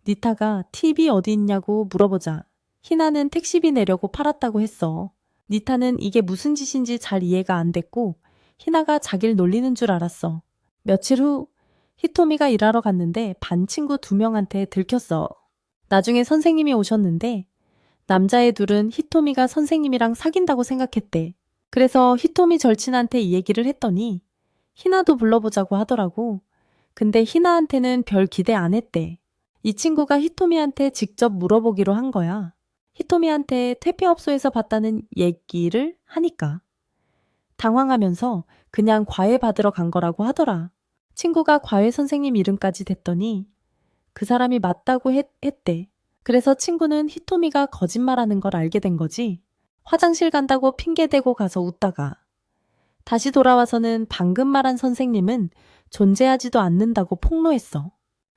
니타가 TV 어디 있냐고 물어보자 희나는 택시비 내려고 팔았다고 했어. 니타는 이게 무슨 짓인지 잘 이해가 안 됐고 희나가 자기를 놀리는 줄 알았어. 며칠 후 히토미가 일하러 갔는데 반 친구 2명한테 들켰어. 나중에 선생님이 오셨는데 남자애 둘은 히토미가 선생님이랑 사귄다고 생각했대. 그래서 히토미 절친한테 이 얘기를 했더니 희나도 불러보자고 하더라고. 근데 희나한테는 별 기대 안 했대. 이 친구가 히토미한테 직접 물어보기로 한 거야. 히토미한테 퇴폐업소에서 봤다는 얘기를 하니까. 당황하면서 그냥 과외 받으러 간 거라고 하더라. 친구가 과외 선생님 이름까지 댔더니 그 사람이 맞다고 했대. 그래서 친구는 히토미가 거짓말하는 걸 알게 된 거지. 화장실 간다고 핑계대고 가서 웃다가 다시 돌아와서는 방금 말한 선생님은 존재하지도 않는다고 폭로했어.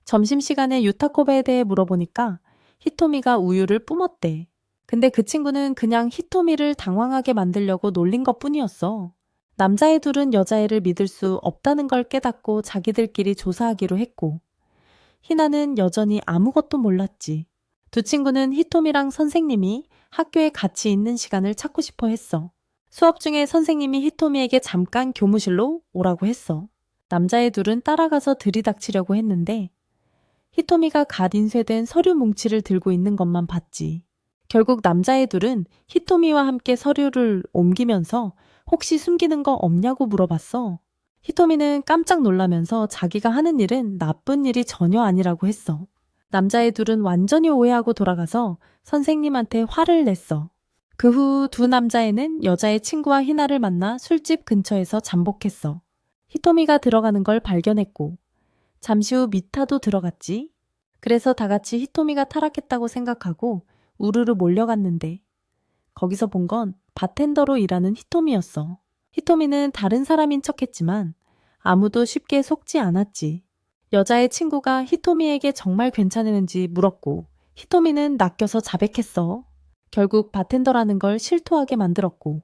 점심시간에 유타코베에 대해 물어보니까 히토미가 우유를 뿜었대. 근데 그 친구는 그냥 히토미를 당황하게 만들려고 놀린 것뿐이었어. 남자애 둘은 여자애를 믿을 수 없다는 걸 깨닫고 자기들끼리 조사하기로 했고 희나는 여전히 아무것도 몰랐지. 두 친구는 히토미랑 선생님이 학교에 같이 있는 시간을 찾고 싶어 했어. 수업 중에 선생님이 히토미에게 잠깐 교무실로 오라고 했어. 남자애 둘은 따라가서 들이닥치려고 했는데 히토미가 갓 인쇄된 서류 뭉치를 들고 있는 것만 봤지. 결국 남자애 둘은 히토미와 함께 서류를 옮기면서 혹시 숨기는 거 없냐고 물어봤어. 히토미는 깜짝 놀라면서 자기가 하는 일은 나쁜 일이 전혀 아니라고 했어. 남자애 둘은 완전히 오해하고 돌아가서 선생님한테 화를 냈어. 그 후 두 남자애는 여자의 친구와 희나를 만나 술집 근처에서 잠복했어. 히토미가 들어가는 걸 발견했고 잠시 후 미타도 들어갔지. 그래서 다 같이 히토미가 타락했다고 생각하고 우르르 몰려갔는데 거기서 본 건 바텐더로 일하는 히토미였어. 히토미는 다른 사람인 척했지만 아무도 쉽게 속지 않았지. 여자의 친구가 히토미에게 정말 괜찮은지 물었고 히토미는 낚여서 자백했어. 결국 바텐더라는 걸 실토하게 만들었고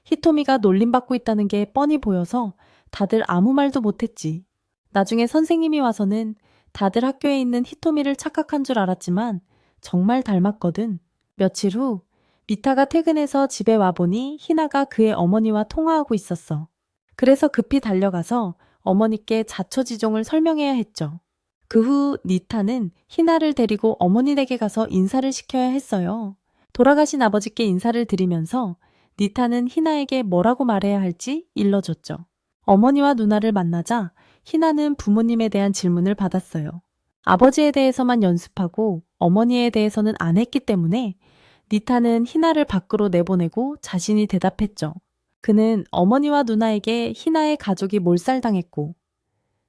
히토미가 놀림받고 있다는 게 뻔히 보여서 다들 아무 말도 못했지. 나중에 선생님이 와서는 다들 학교에 있는 히토미를 착각한 줄 알았지만 정말 닮았거든. 며칠 후 미타가 퇴근해서 집에 와보니 희나가 그의 어머니와 통화하고 있었어. 그래서 급히 달려가서 어머니께 자초지종을 설명해야 했죠. 그 후 니타는 희나를 데리고 어머니 댁에 가서 인사를 시켜야 했어요. 돌아가신 아버지께 인사를 드리면서 니타는 희나에게 뭐라고 말해야 할지 일러줬죠. 어머니와 누나를 만나자 희나는 부모님에 대한 질문을 받았어요. 아버지에 대해서만 연습하고 어머니에 대해서는 안 했기 때문에 니타는 희나를 밖으로 내보내고 자신이 대답했죠. 그는 어머니와 누나에게 희나의 가족이 몰살당했고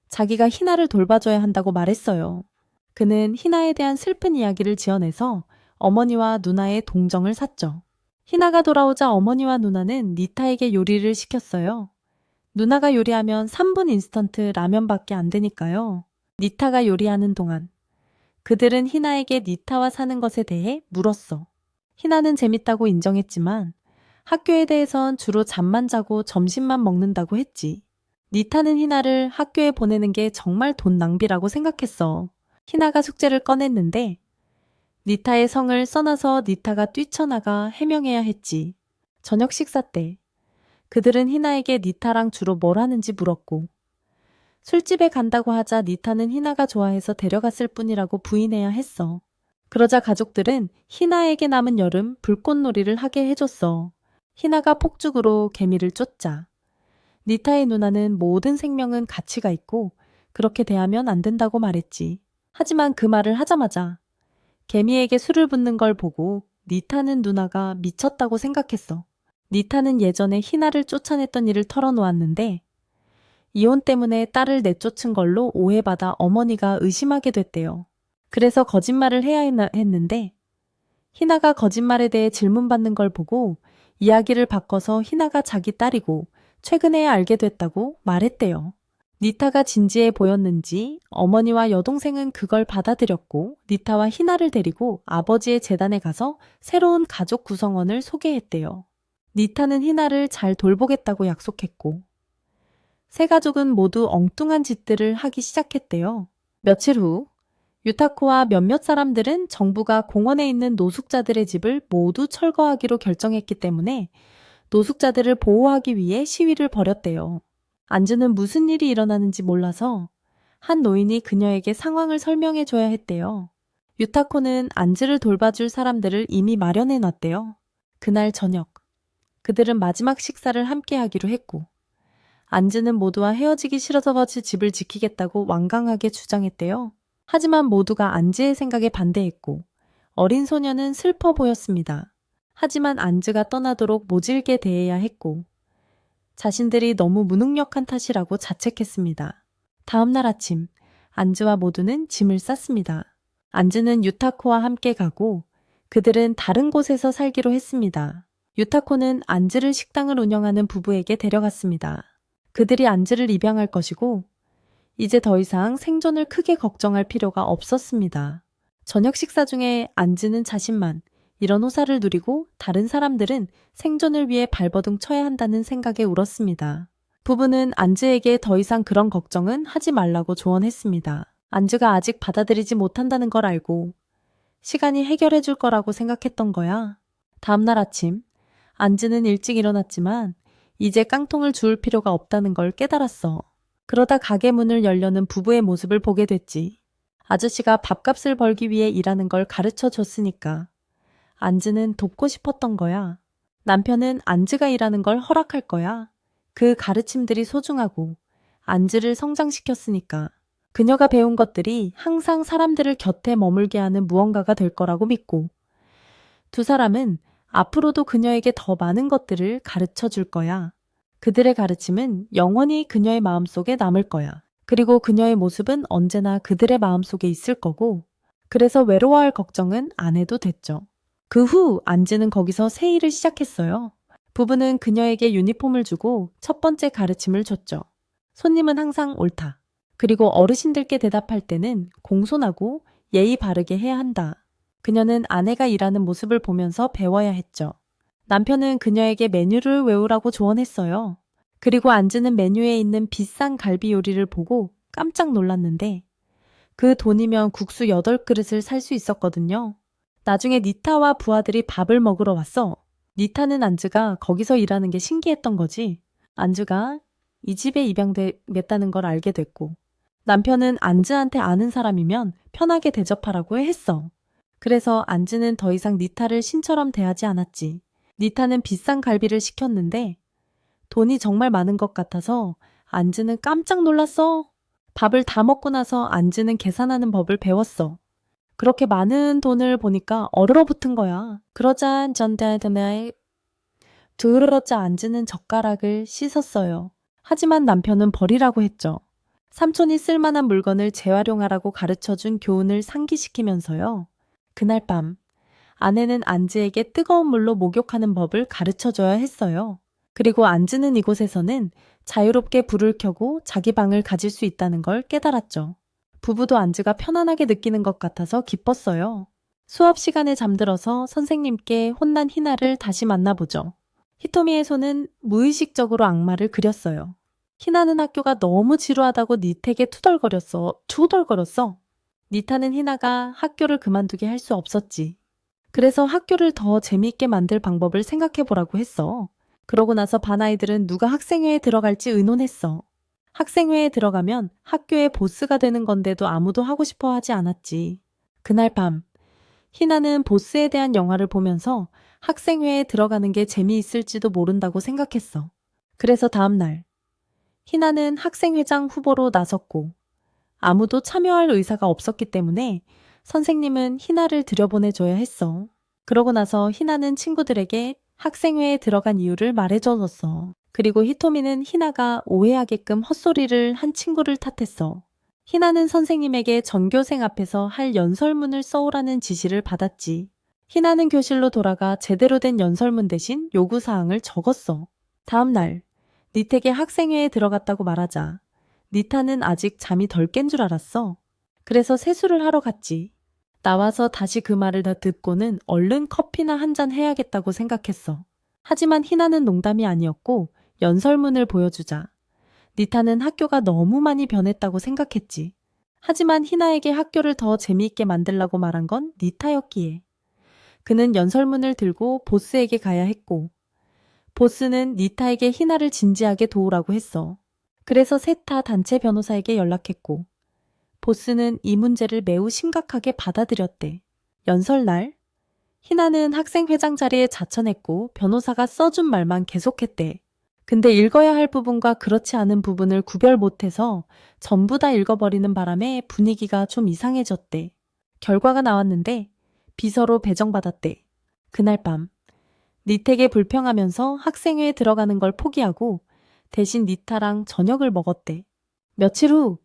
자기가 희나를 돌봐줘야 한다고 말했어요. 그는 희나에 대한 슬픈 이야기를 지어내서 어머니와 누나의 동정을 샀죠. 희나가 돌아오자 어머니와 누나는 니타에게 요리를 시켰어요. 누나가 요리하면 3분 인스턴트 라면밖에 안 되니까요. 니타가 요리하는 동안 그들은 희나에게 니타와 사는 것에 대해 물었어. 희나는 재밌다고 인정했지만 학교에 대해선 주로 잠만 자고 점심만 먹는다고 했지. 니타는 희나를 학교에 보내는 게 정말 돈 낭비라고 생각했어. 희나가 숙제를 꺼냈는데 니타의 성을 써놔서 니타가 뛰쳐나가 해명해야 했지. 저녁 식사 때 그들은 희나에게 니타랑 주로 뭘 하는지 물었고 술집에 간다고 하자 니타는 희나가 좋아해서 데려갔을 뿐이라고 부인해야 했어. 그러자 가족들은 희나에게 남은 여름 불꽃놀이를 하게 해줬어. 희나가 폭죽으로 개미를 쫓자. 니타의 누나는 모든 생명은 가치가 있고 그렇게 대하면 안 된다고 말했지. 하지만 그 말을 하자마자 개미에게 술을 붓는 걸 보고 니타는 누나가 미쳤다고 생각했어. 니타는 예전에 희나를 쫓아냈던 일을 털어놓았는데 이혼 때문에 딸을 내쫓은 걸로 오해받아 어머니가 의심하게 됐대요. 그래서 거짓말을 해야 했는데 희나가 거짓말에 대해 질문받는 걸 보고 이야기를 바꿔서 희나가 자기 딸이고 최근에 알게 됐다고 말했대요. 니타가 진지해 보였는지 어머니와 여동생은 그걸 받아들였고 니타와 희나를 데리고 아버지의 재단에 가서 새로운 가족 구성원을 소개했대요. 니타는 희나를 잘 돌보겠다고 약속했고 세 가족은 모두 엉뚱한 짓들을 하기 시작했대요. 며칠 후 유타코와 몇몇 사람들은 정부가 공원에 있는 노숙자들의 집을 모두 철거하기로 결정했기 때문에 노숙자들을 보호하기 위해 시위를 벌였대요. 안주는 무슨 일이 일어나는지 몰라서 한 노인이 그녀에게 상황을 설명해 줘야 했대요. 유타코는 안즈를 돌봐줄 사람들을 이미 마련해 놨대요. 그날 저녁, 그들은 마지막 식사를 함께 하기로 했고 안즈는 모두와 헤어지기 싫어서 집을 지키겠다고 완강하게 주장했대요. 하지만 모두가 안즈의 생각에 반대했고 어린 소녀는 슬퍼 보였습니다. 하지만 안즈가 떠나도록 모질게 대해야 했고 자신들이 너무 무능력한 탓이라고 자책했습니다. 다음 날 아침, 안즈와 모두는 짐을 쌌습니다. 안즈는 유타코와 함께 가고 그들은 다른 곳에서 살기로 했습니다. 유타코는 안즈를 식당을 운영하는 부부에게 데려갔습니다. 그들이 안즈를 입양할 것이고 이제 더 이상 생존을 크게 걱정할 필요가 없었습니다. 저녁 식사 중에 안즈는 자신만 이런 호사를 누리고 다른 사람들은 생존을 위해 발버둥 쳐야 한다는 생각에 울었습니다. 부부는 안즈에게 더 이상 그런 걱정은 하지 말라고 조언했습니다. 안즈가 아직 받아들이지 못한다는 걸 알고 시간이 해결해 줄 거라고 생각했던 거야. 다음날 아침, 안즈는 일찍 일어났지만 이제 깡통을 주울 필요가 없다는 걸 깨달았어. 그러다 가게 문을 열려는 부부의 모습을 보게 됐지. 아저씨가 밥값을 벌기 위해 일하는 걸 가르쳐 줬으니까. 안즈는 돕고 싶었던 거야. 남편은 안즈가 일하는 걸 허락할 거야. 그 가르침들이 소중하고 안즈를 성장시켰으니까. 그녀가 배운 것들이 항상 사람들을 곁에 머물게 하는 무언가가 될 거라고 믿고 두 사람은 앞으로도 그녀에게 더 많은 것들을 가르쳐 줄 거야. 그들의 가르침은 영원히 그녀의 마음속에 남을 거야. 그리고 그녀의 모습은 언제나 그들의 마음속에 있을 거고 그래서 외로워할 걱정은 안 해도 됐죠. 그 후 안즈는 거기서 새 일을 시작했어요. 부부는 그녀에게 유니폼을 주고 첫 번째 가르침을 줬죠. 손님은 항상 옳다. 그리고 어르신들께 대답할 때는 공손하고 예의 바르게 해야 한다. 그녀는 아내가 일하는 모습을 보면서 배워야 했죠. 남편은 그녀에게 메뉴를 외우라고 조언했어요. 그리고 안즈는 메뉴에 있는 비싼 갈비 요리를 보고 깜짝 놀랐는데 그 돈이면 국수 8그릇을 살 수 있었거든요. 나중에 니타와 부하들이 밥을 먹으러 왔어. 니타는 안즈가 거기서 일하는 게 신기했던 거지. 안즈가 이 집에 입양됐다는 걸 알게 됐고 남편은 안즈한테 아는 사람이면 편하게 대접하라고 했어. 그래서 안즈는 더 이상 니타를 신처럼 대하지 않았지. 니타는 비싼 갈비를 시켰는데 돈이 정말 많은 것 같아서 안즈는 깜짝 놀랐어. 밥을 다 먹고 나서 안즈는 계산하는 법을 배웠어. 그렇게 많은 돈을 보니까 얼얼어붙은 거야. 그러자 두르러자 안즈는 젓가락을 씻었어요. 하지만 남편은 버리라고 했죠. 삼촌이 쓸만한 물건을 재활용하라고 가르쳐준 교훈을 상기시키면서요. 그날 밤 아내는 안즈에게 뜨거운 물로 목욕하는 법을 가르쳐줘야 했어요. 그리고 안즈는 이곳에서는 자유롭게 불을 켜고 자기 방을 가질 수 있다는 걸 깨달았죠. 부부도 안즈가 편안하게 느끼는 것 같아서 기뻤어요. 수업 시간에 잠들어서 선생님께 혼난 희나를 다시 만나보죠. 히토미의 손은 무의식적으로 악마를 그렸어요. 희나는 학교가 너무 지루하다고 니타에게 투덜거렸어. 니타는 희나가 학교를 그만두게 할 수 없었지. 그래서 학교를 더 재미있게 만들 방법을 생각해보라고 했어. 그러고 나서 반 아이들은 누가 학생회에 들어갈지 의논했어. 학생회에 들어가면 학교의 보스가 되는 건데도 아무도 하고 싶어 하지 않았지. 그날 밤, 희나는 보스에 대한 영화를 보면서 학생회에 들어가는 게 재미있을지도 모른다고 생각했어. 그래서 다음 날, 희나는 학생회장 후보로 나섰고 아무도 참여할 의사가 없었기 때문에 선생님은 희나를 들여보내줘야 했어. 그러고 나서 희나는 친구들에게 학생회에 들어간 이유를 말해줘줬어. 그리고 히토미는 희나가 오해하게끔 헛소리를 한 친구를 탓했어. 희나는 선생님에게 전교생 앞에서 할 연설문을 써오라는 지시를 받았지. 희나는 교실로 돌아가 제대로 된 연설문 대신 요구사항을 적었어. 다음 날, 니택의 학생회에 들어갔다고 말하자 니타는 아직 잠이 덜 깬 줄 알았어. 그래서 세수를 하러 갔지. 나와서 다시 그 말을 다 듣고는 얼른 커피나 한 잔 해야겠다고 생각했어. 하지만 희나는 농담이 아니었고 연설문을 보여주자 니타는 학교가 너무 많이 변했다고 생각했지. 하지만 희나에게 학교를 더 재미있게 만들라고 말한 건 니타였기에. 그는 연설문을 들고 보스에게 가야 했고 보스는 니타에게 희나를 진지하게 도우라고 했어. 그래서 셋 다 단체 변호사에게 연락했고 보스는 이 문제를 매우 심각하게 받아들였대. 연설날 희나는 학생회장 자리에 자천했고 변호사가 써준 말만 계속했대. 근데 읽어야 할 부분과 그렇지 않은 부분을 구별 못해서 전부 다 읽어버리는 바람에 분위기가 좀 이상해졌대. 결과가 나왔는데 비서로 배정받았대. 그날 밤 니택에 불평하면서 학생회에 들어가는 걸 포기하고 대신 니타랑 저녁을 먹었대. 며칠 후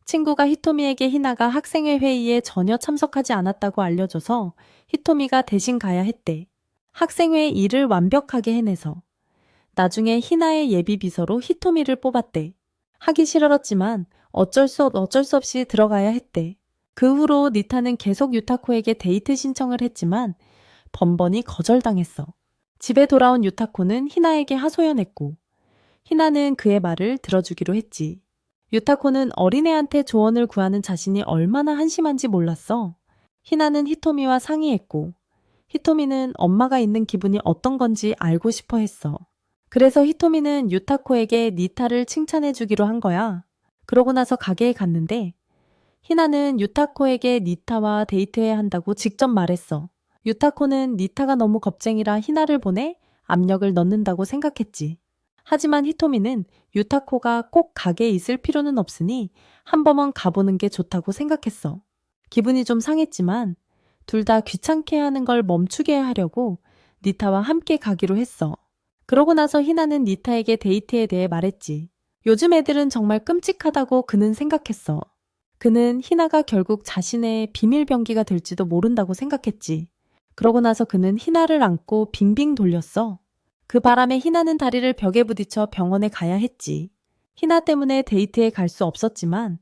친구가 히토미에게 희나가 학생회 회의에 전혀 참석하지 않았다고 알려줘서 히토미가 대신 가야 했대. 학생회 일을 완벽하게 해내서. 나중에 희나의 예비 비서로 히토미를 뽑았대. 하기 싫었지만 어쩔 수 없이 들어가야 했대. 그 후로 니타는 계속 유타코에게 데이트 신청을 했지만 번번이 거절당했어. 집에 돌아온 유타코는 희나에게 하소연했고 희나는 그의 말을 들어주기로 했지. 유타코는 어린애한테 조언을 구하는 자신이 얼마나 한심한지 몰랐어. 희나는 히토미와 상의했고 히토미는 엄마가 있는 기분이 어떤 건지 알고 싶어 했어. 그래서 히토미는 유타코에게 니타를 칭찬해 주기로 한 거야. 그러고 나서 가게에 갔는데 희나는 유타코에게 니타와 데이트해야 한다고 직접 말했어. 유타코는 니타가 너무 겁쟁이라 희나를 보내 압력을 넣는다고 생각했지. 하지만 히토미는 유타코가 꼭 가게에 있을 필요는 없으니 한 번만 가보는 게 좋다고 생각했어. 기분이 좀 상했지만 둘 다 귀찮게 하는 걸 멈추게 하려고 니타와 함께 가기로 했어. 그러고 나서 희나는 니타에게 데이트에 대해 말했지. 요즘 애들은 정말 끔찍하다고 그는 생각했어. 그는 희나가 결국 자신의 비밀병기가 될지도 모른다고 생각했지. 그러고 나서 그는 희나를 안고 빙빙 돌렸어. 그 바람에 희나는 다리를 벽에 부딪혀 병원에 가야 했지. 희나 때문에 데이트에 갈 수 없었지만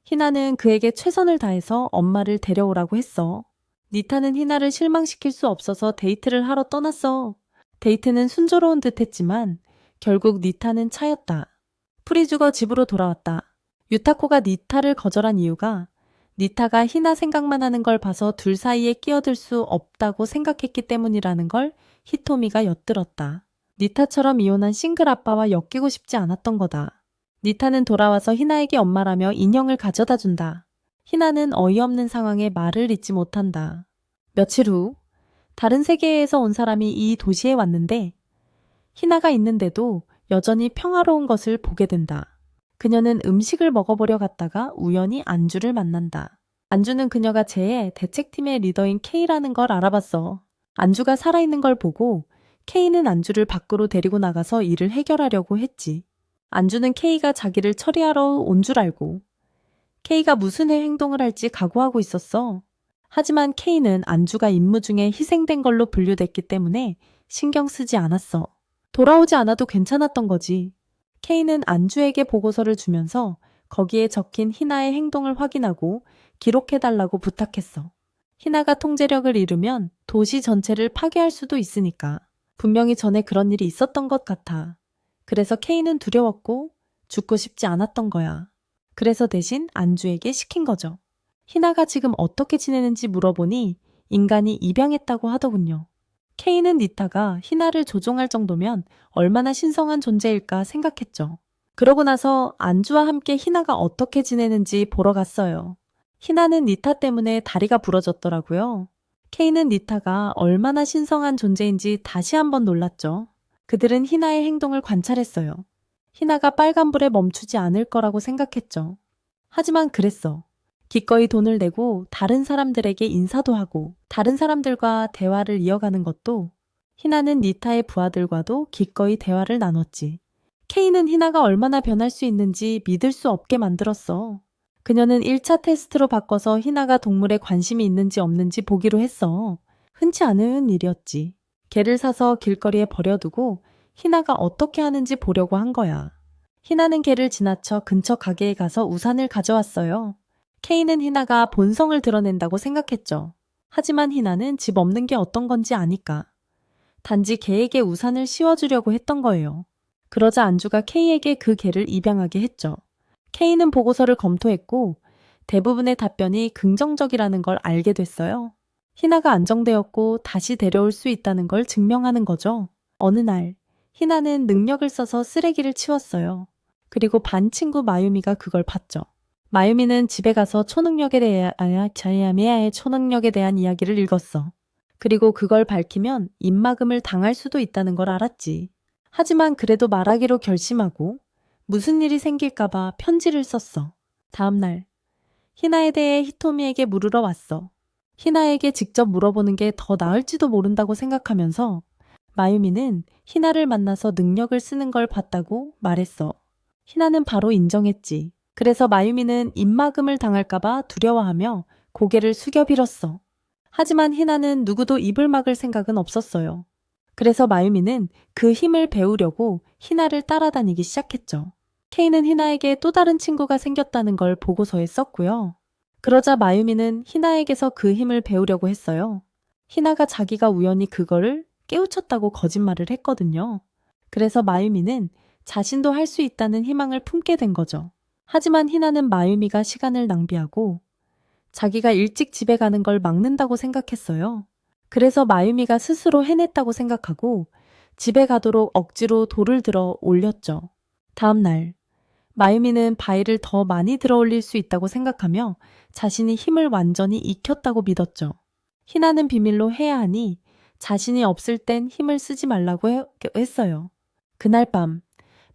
희나는 그에게 최선을 다해서 엄마를 데려오라고 했어. 니타는 희나를 실망시킬 수 없어서 데이트를 하러 떠났어. 데이트는 순조로운 듯 했지만 결국 니타는 차였다. 풀이 죽어 집으로 돌아왔다. 유타코가 니타를 거절한 이유가 니타가 희나 생각만 하는 걸 봐서 둘 사이에 끼어들 수 없다고 생각했기 때문이라는 걸 히토미가 엿들었다. 니타처럼 이혼한 싱글 아빠와 엮이고 싶지 않았던 거다. 니타는 돌아와서 희나에게 엄마라며 인형을 가져다 준다. 희나는 어이없는 상황에 말을 잇지 못한다. 며칠 후 다른 세계에서 온 사람이 이 도시에 왔는데 희나가 있는데도 여전히 평화로운 것을 보게 된다. 그녀는 음식을 먹어보려 갔다가 우연히 안주를 만난다. 안주는 그녀가 제의 대책팀의 리더인 K라는 걸 알아봤어. 안주가 살아있는 걸 보고 K는 안주를 밖으로 데리고 나가서 일을 해결하려고 했지. 안주는 K가 자기를 처리하러 온 줄 알고 K가 무슨 행동을 할지 각오하고 있었어. 하지만 K는 안주가 임무 중에 희생된 걸로 분류됐기 때문에 신경 쓰지 않았어. 돌아오지 않아도 괜찮았던 거지. K는 안주에게 보고서를 주면서 거기에 적힌 희나의 행동을 확인하고 기록해달라고 부탁했어. 희나가 통제력을 잃으면 도시 전체를 파괴할 수도 있으니까. 분명히 전에 그런 일이 있었던 것 같아. 그래서 K는 두려웠고 죽고 싶지 않았던 거야. 그래서 대신 안주에게 시킨 거죠. 희나가 지금 어떻게 지내는지 물어보니 인간이 입양했다고 하더군요. K는 니타가 희나를 조종할 정도면 얼마나 신성한 존재일까 생각했죠. 그러고 나서 안주와 함께 희나가 어떻게 지내는지 보러 갔어요. 희나는 니타 때문에 다리가 부러졌더라고요. K는 니타가 얼마나 신성한 존재인지 다시 한번 놀랐죠. 그들은 희나의 행동을 관찰했어요. 희나가 빨간불에 멈추지 않을 거라고 생각했죠. 하지만 그랬어. 기꺼이 돈을 내고 다른 사람들에게 인사도 하고 다른 사람들과 대화를 이어가는 것도 희나는 니타의 부하들과도 기꺼이 대화를 나눴지. K는 희나가 얼마나 변할 수 있는지 믿을 수 없게 만들었어. 그녀는 1차 테스트로 바꿔서 희나가 동물에 관심이 있는지 없는지 보기로 했어. 흔치 않은 일이었지. 개를 사서 길거리에 버려두고 희나가 어떻게 하는지 보려고 한 거야. 희나는 개를 지나쳐 근처 가게에 가서 우산을 가져왔어요. 케이는 희나가 본성을 드러낸다고 생각했죠. 하지만 희나는 집 없는 게 어떤 건지 아니까. 단지 개에게 우산을 씌워주려고 했던 거예요. 그러자 안주가 케이에게 그 개를 입양하게 했죠. 케이는 보고서를 검토했고 대부분의 답변이 긍정적이라는 걸 알게 됐어요. 희나가 안정되었고 다시 데려올 수 있다는 걸 증명하는 거죠. 어느 날 희나는 능력을 써서 쓰레기를 치웠어요. 그리고 반 친구 마유미가 그걸 봤죠. 마유미는 집에 가서 초능력에 대한 이야기를 읽었어. 그리고 그걸 밝히면 입막음을 당할 수도 있다는 걸 알았지. 하지만 그래도 말하기로 결심하고 무슨 일이 생길까봐 편지를 썼어. 다음 날 희나에 대해 히토미에게 물으러 왔어. 희나에게 직접 물어보는 게 더 나을지도 모른다고 생각하면서 마유미는 희나를 만나서 능력을 쓰는 걸 봤다고 말했어. 희나는 바로 인정했지. 그래서 마유미는 입막음을 당할까봐 두려워하며 고개를 숙여 빌었어. 하지만 희나는 누구도 입을 막을 생각은 없었어요. 그래서 마유미는 그 힘을 배우려고 희나를 따라다니기 시작했죠. 케이는 희나에게 또 다른 친구가 생겼다는 걸 보고서에 썼고요. 그러자 마유미는 희나에게서 그 힘을 배우려고 했어요. 희나가 자기가 우연히 그거를 깨우쳤다고 거짓말을 했거든요. 그래서 마유미는 자신도 할 수 있다는 희망을 품게 된 거죠. 하지만 희나는 마유미가 시간을 낭비하고 자기가 일찍 집에 가는 걸 막는다고 생각했어요. 그래서 마유미가 스스로 해냈다고 생각하고 집에 가도록 억지로 돌을 들어 올렸죠. 다음 날 마유미는 바위를 더 많이 들어 올릴 수 있다고 생각하며 자신이 힘을 완전히 익혔다고 믿었죠. 희나는 비밀로 해야 하니 자신이 없을 땐 힘을 쓰지 말라고 했어요. 그날 밤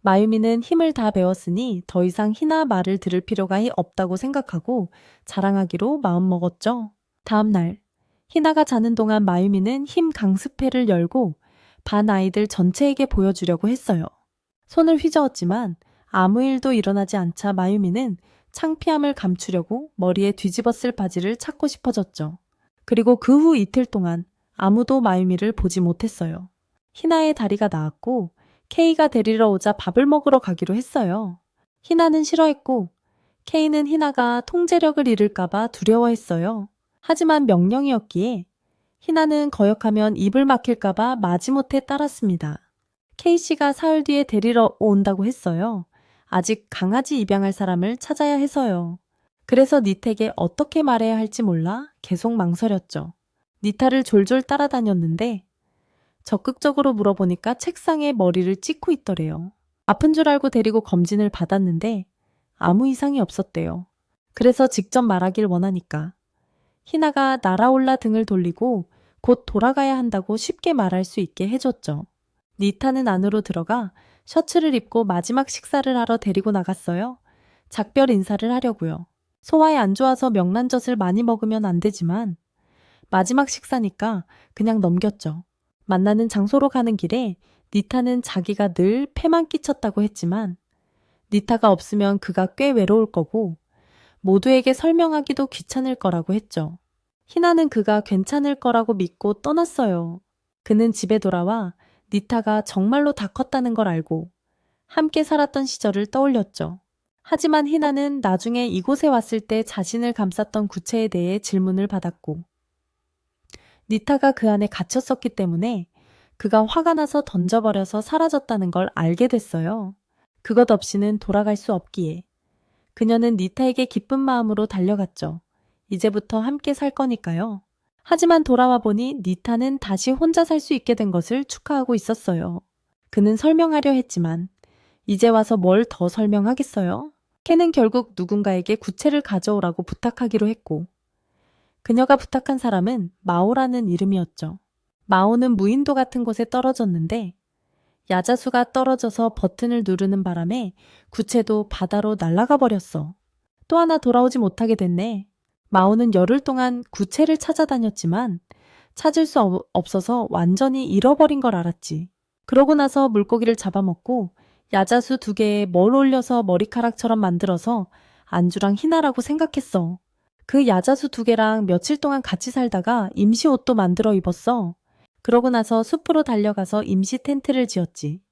마유미는 힘을 다 배웠으니 더 이상 희나 말을 들을 필요가 없다고 생각하고 자랑하기로 마음먹었죠. 다음 날 희나가 자는 동안 마유미는 힘 강습회를 열고 반 아이들 전체에게 보여주려고 했어요. 손을 휘저었지만 아무 일도 일어나지 않자 마유미는 창피함을 감추려고 머리에 뒤집었을 바지를 찾고 싶어졌죠. 그리고 그 후 이틀 동안 아무도 마유미를 보지 못했어요. 희나의 다리가 나았고 케이가 데리러 오자 밥을 먹으러 가기로 했어요. 희나는 싫어했고 케이는 희나가 통제력을 잃을까봐 두려워했어요. 하지만 명령이었기에 희나는 거역하면 입을 막힐까봐 마지못해 따랐습니다. 케이 씨가 사흘 뒤에 데리러 온다고 했어요. 아직 강아지 입양할 사람을 찾아야 해서요. 그래서 니텍에 어떻게 말해야 할지 몰라 계속 망설였죠. 니타를 졸졸 따라다녔는데 적극적으로 물어보니까 책상에 머리를 찍고 있더래요. 아픈 줄 알고 데리고 검진을 받았는데 아무 이상이 없었대요. 그래서 직접 말하길 원하니까. 희나가 날아올라 등을 돌리고 곧 돌아가야 한다고 쉽게 말할 수 있게 해줬죠. 니타는 안으로 들어가 셔츠를 입고 마지막 식사를 하러 데리고 나갔어요. 작별 인사를 하려고요. 소화에 안 좋아서 명란젓을 많이 먹으면 안 되지만 마지막 식사니까 그냥 넘겼죠. 만나는 장소로 가는 길에 니타는 자기가 늘 패만 끼쳤다고 했지만 니타가 없으면 그가 꽤 외로울 거고 모두에게 설명하기도 귀찮을 거라고 했죠. 희나는 그가 괜찮을 거라고 믿고 떠났어요. 그는 집에 돌아와 니타가 정말로 다 컸다는 걸 알고 함께 살았던 시절을 떠올렸죠. 하지만 희나는 나중에 이곳에 왔을 때 자신을 감쌌던 구체에 대해 질문을 받았고 니타가 그 안에 갇혔었기 때문에 그가 화가 나서 던져버려서 사라졌다는 걸 알게 됐어요. 그것 없이는 돌아갈 수 없기에. 그녀는 니타에게 기쁜 마음으로 달려갔죠. 이제부터 함께 살 거니까요. 하지만 돌아와 보니 니타는 다시 혼자 살 수 있게 된 것을 축하하고 있었어요. 그는 설명하려 했지만 이제 와서 뭘 더 설명하겠어요? 캔은 결국 누군가에게 구체를 가져오라고 부탁하기로 했고 그녀가 부탁한 사람은 마오라는 이름이었죠. 마오는 무인도 같은 곳에 떨어졌는데 야자수가 떨어져서 버튼을 누르는 바람에 구체도 바다로 날아가 버렸어. 또 하나 돌아오지 못하게 됐네. 마오는 열흘 동안 구체를 찾아다녔지만 찾을 수 없어서 완전히 잃어버린 걸 알았지. 그러고 나서 물고기를 잡아먹고 야자수 2개에 뭘 올려서 머리카락처럼 만들어서 안주랑 희나라고 생각했어. 그 야자수 2개랑 며칠 동안 같이 살다가 임시 옷도 만들어 입었어. 그러고 나서 숲으로 달려가서 임시 텐트를 지었지.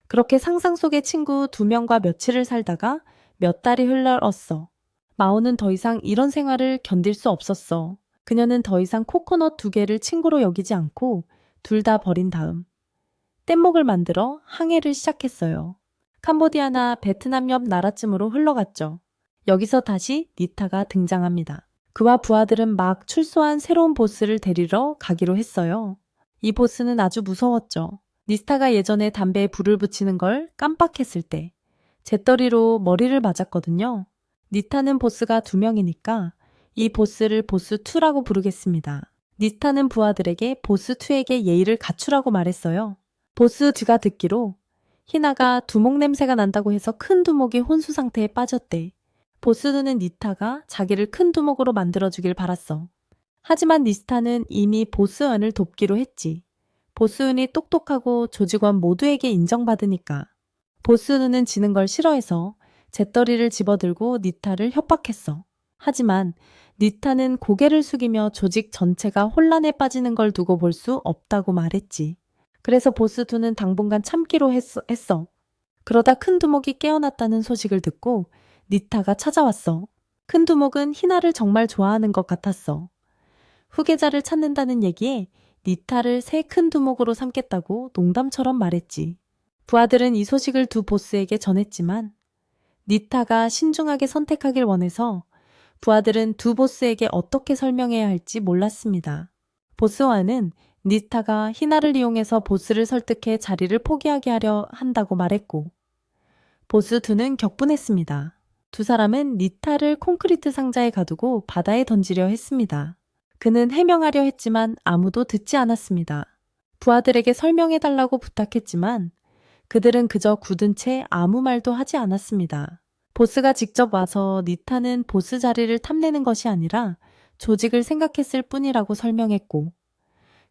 그렇게 상상 속의 친구 2명과 며칠을 살다가 몇 달이 흘러었어. 마오는 더 이상 이런 생활을 견딜 수 없었어. 그녀는 더 이상 코코넛 2개를 친구로 여기지 않고 둘 다 버린 다음 뗏목을 만들어 항해를 시작했어요. 캄보디아나 베트남 옆 나라쯤으로 흘러갔죠. 여기서 다시 니타가 등장합니다. 그와 부하들은 막 출소한 새로운 보스를 데리러 가기로 했어요. 이 보스는 아주 무서웠죠. 니타가 예전에 담배에 불을 붙이는 걸 깜빡했을 때 재떨이로 머리를 맞았거든요. 니타는 보스가 2명이니까 이 보스를 보스2라고 부르겠습니다. 니타는 부하들에게 보스2에게 예의를 갖추라고 말했어요. 보스2가 듣기로 희나가 두목 냄새가 난다고 해서 큰 두목이 혼수 상태에 빠졌대. 보스2는 니타가 자기를 큰 두목으로 만들어주길 바랐어. 하지만 니타는 이미 보스은을 돕기로 했지. 보스은이 똑똑하고 조직원 모두에게 인정받으니까. 보스은은 지는 걸 싫어해서 재떨이를 집어들고 니타를 협박했어. 하지만 니타는 고개를 숙이며 조직 전체가 혼란에 빠지는 걸 두고 볼 수 없다고 말했지. 그래서 보스2는 당분간 참기로 했어. 그러다 큰 두목이 깨어났다는 소식을 듣고 니타가 찾아왔어. 큰 두목은 희나를 정말 좋아하는 것 같았어. 후계자를 찾는다는 얘기에 니타를 새 큰 두목으로 삼겠다고 농담처럼 말했지. 부하들은 이 소식을 두 보스에게 전했지만 니타가 신중하게 선택하길 원해서 부하들은 두 보스에게 어떻게 설명해야 할지 몰랐습니다. 보스와는 니타가 희나를 이용해서 보스를 설득해 자리를 포기하게 하려 한다고 말했고 보스2는 격분했습니다. 두 사람은 니타를 콘크리트 상자에 가두고 바다에 던지려 했습니다. 그는 해명하려 했지만 아무도 듣지 않았습니다. 부하들에게 설명해달라고 부탁했지만 그들은 그저 굳은 채 아무 말도 하지 않았습니다. 보스가 직접 와서 니타는 보스 자리를 탐내는 것이 아니라 조직을 생각했을 뿐이라고 설명했고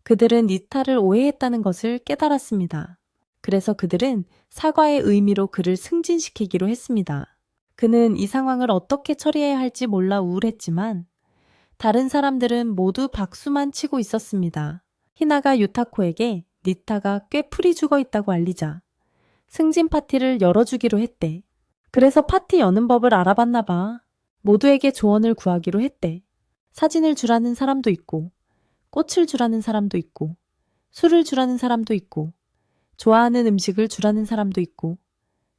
그들은 니타를 오해했다는 것을 깨달았습니다. 그래서 그들은 사과의 의미로 그를 승진시키기로 했습니다. 그는 이 상황을 어떻게 처리해야 할지 몰라 우울했지만 다른 사람들은 모두 박수만 치고 있었습니다. 희나가 유타코에게 니타가 꽤 풀이 죽어 있다고 알리자 승진 파티를 열어주기로 했대. 그래서 파티 여는 법을 알아봤나 봐. 모두에게 조언을 구하기로 했대. 사진을 주라는 사람도 있고 꽃을 주라는 사람도 있고 술을 주라는 사람도 있고 좋아하는 음식을 주라는 사람도 있고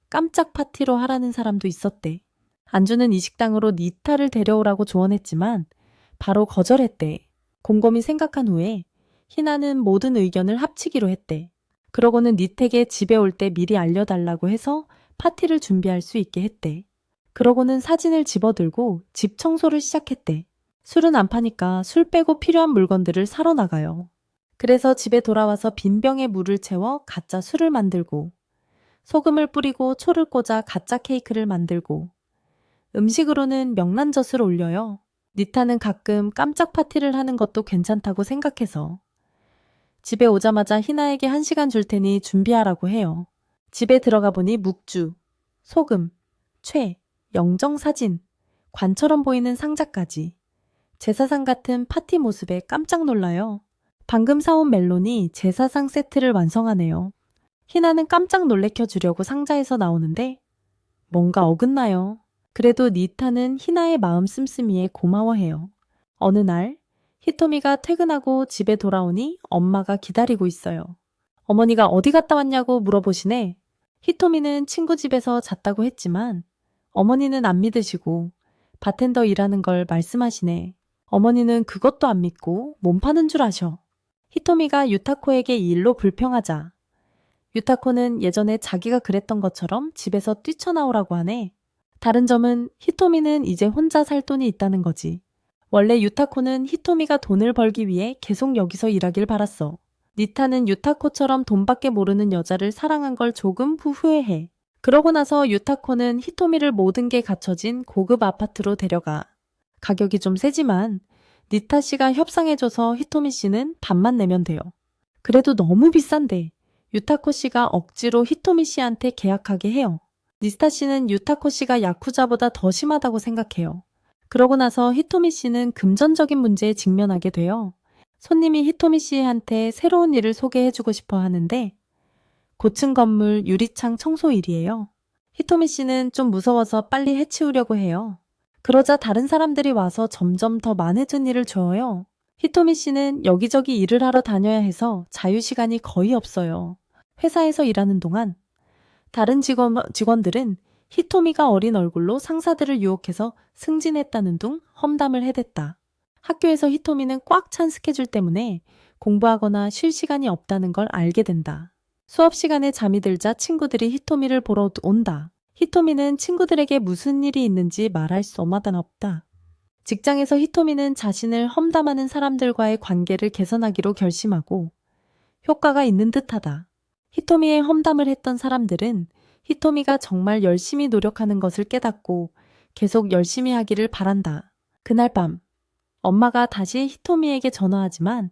깜짝 파티로 하라는 사람도 있었대. 안주는 이 식당으로 니타를 데려오라고 조언했지만 바로 거절했대. 곰곰이 생각한 후에 희나는 모든 의견을 합치기로 했대. 그러고는 니택에 집에 올 때 미리 알려달라고 해서 파티를 준비할 수 있게 했대. 그러고는 사진을 집어들고 집 청소를 시작했대. 술은 안 파니까 술 빼고 필요한 물건들을 사러 나가요. 그래서 집에 돌아와서 빈 병에 물을 채워 가짜 술을 만들고 소금을 뿌리고 초를 꽂아 가짜 케이크를 만들고 음식으로는 명란젓을 올려요. 니타는 가끔 깜짝 파티를 하는 것도 괜찮다고 생각해서 집에 오자마자 희나에게 1시간 줄 테니 준비하라고 해요. 집에 들어가 보니 묵주, 소금, 최, 영정사진, 관처럼 보이는 상자까지 제사상 같은 파티 모습에 깜짝 놀라요. 방금 사온 멜론이 제사상 세트를 완성하네요. 희나는 깜짝 놀래켜 주려고 상자에서 나오는데 뭔가 어긋나요. 그래도 니타는 희나의 마음 씀씀이에 고마워해요. 어느 날 히토미가 퇴근하고 집에 돌아오니 엄마가 기다리고 있어요. 어머니가 어디 갔다 왔냐고 물어보시네. 히토미는 친구 집에서 잤다고 했지만 어머니는 안 믿으시고 바텐더 일하는 걸 말씀하시네. 어머니는 그것도 안 믿고 몸 파는 줄 아셔. 히토미가 유타코에게 이 일로 불평하자 유타코는 예전에 자기가 그랬던 것처럼 집에서 뛰쳐나오라고 하네. 다른 점은 히토미는 이제 혼자 살 돈이 있다는 거지. 원래 유타코는 히토미가 돈을 벌기 위해 계속 여기서 일하길 바랐어. 니타는 유타코처럼 돈밖에 모르는 여자를 사랑한 걸 조금 후회해. 그러고 나서 유타코는 히토미를 모든 게 갖춰진 고급 아파트로 데려가. 가격이 좀 세지만 니타 씨가 협상해줘서 히토미 씨는 반만 내면 돼요. 그래도 너무 비싼데 유타코 씨가 억지로 히토미 씨한테 계약하게 해요. 니타 씨는 유타코 씨가 야쿠자보다 더 심하다고 생각해요. 그러고 나서 히토미 씨는 금전적인 문제에 직면하게 돼요. 손님이 히토미 씨한테 새로운 일을 소개해주고 싶어 하는데 고층 건물 유리창 청소 일이에요. 히토미 씨는 좀 무서워서 빨리 해치우려고 해요. 그러자 다른 사람들이 와서 점점 더 많아진 일을 줘요. 히토미 씨는 여기저기 일을 하러 다녀야 해서 자유시간이 거의 없어요. 회사에서 일하는 동안 다른 직원들은 히토미가 어린 얼굴로 상사들을 유혹해서 승진했다는 둥 험담을 해댔다. 학교에서 히토미는 꽉 찬 스케줄 때문에 공부하거나 쉴 시간이 없다는 걸 알게 된다. 수업 시간에 잠이 들자 친구들이 히토미를 보러 온다. 히토미는 친구들에게 무슨 일이 있는지 말할 수만 없다. 직장에서 히토미는 자신을 험담하는 사람들과의 관계를 개선하기로 결심하고 효과가 있는 듯하다. 히토미의 험담을 했던 사람들은 히토미가 정말 열심히 노력하는 것을 깨닫고 계속 열심히 하기를 바란다. 그날 밤 엄마가 다시 히토미에게 전화하지만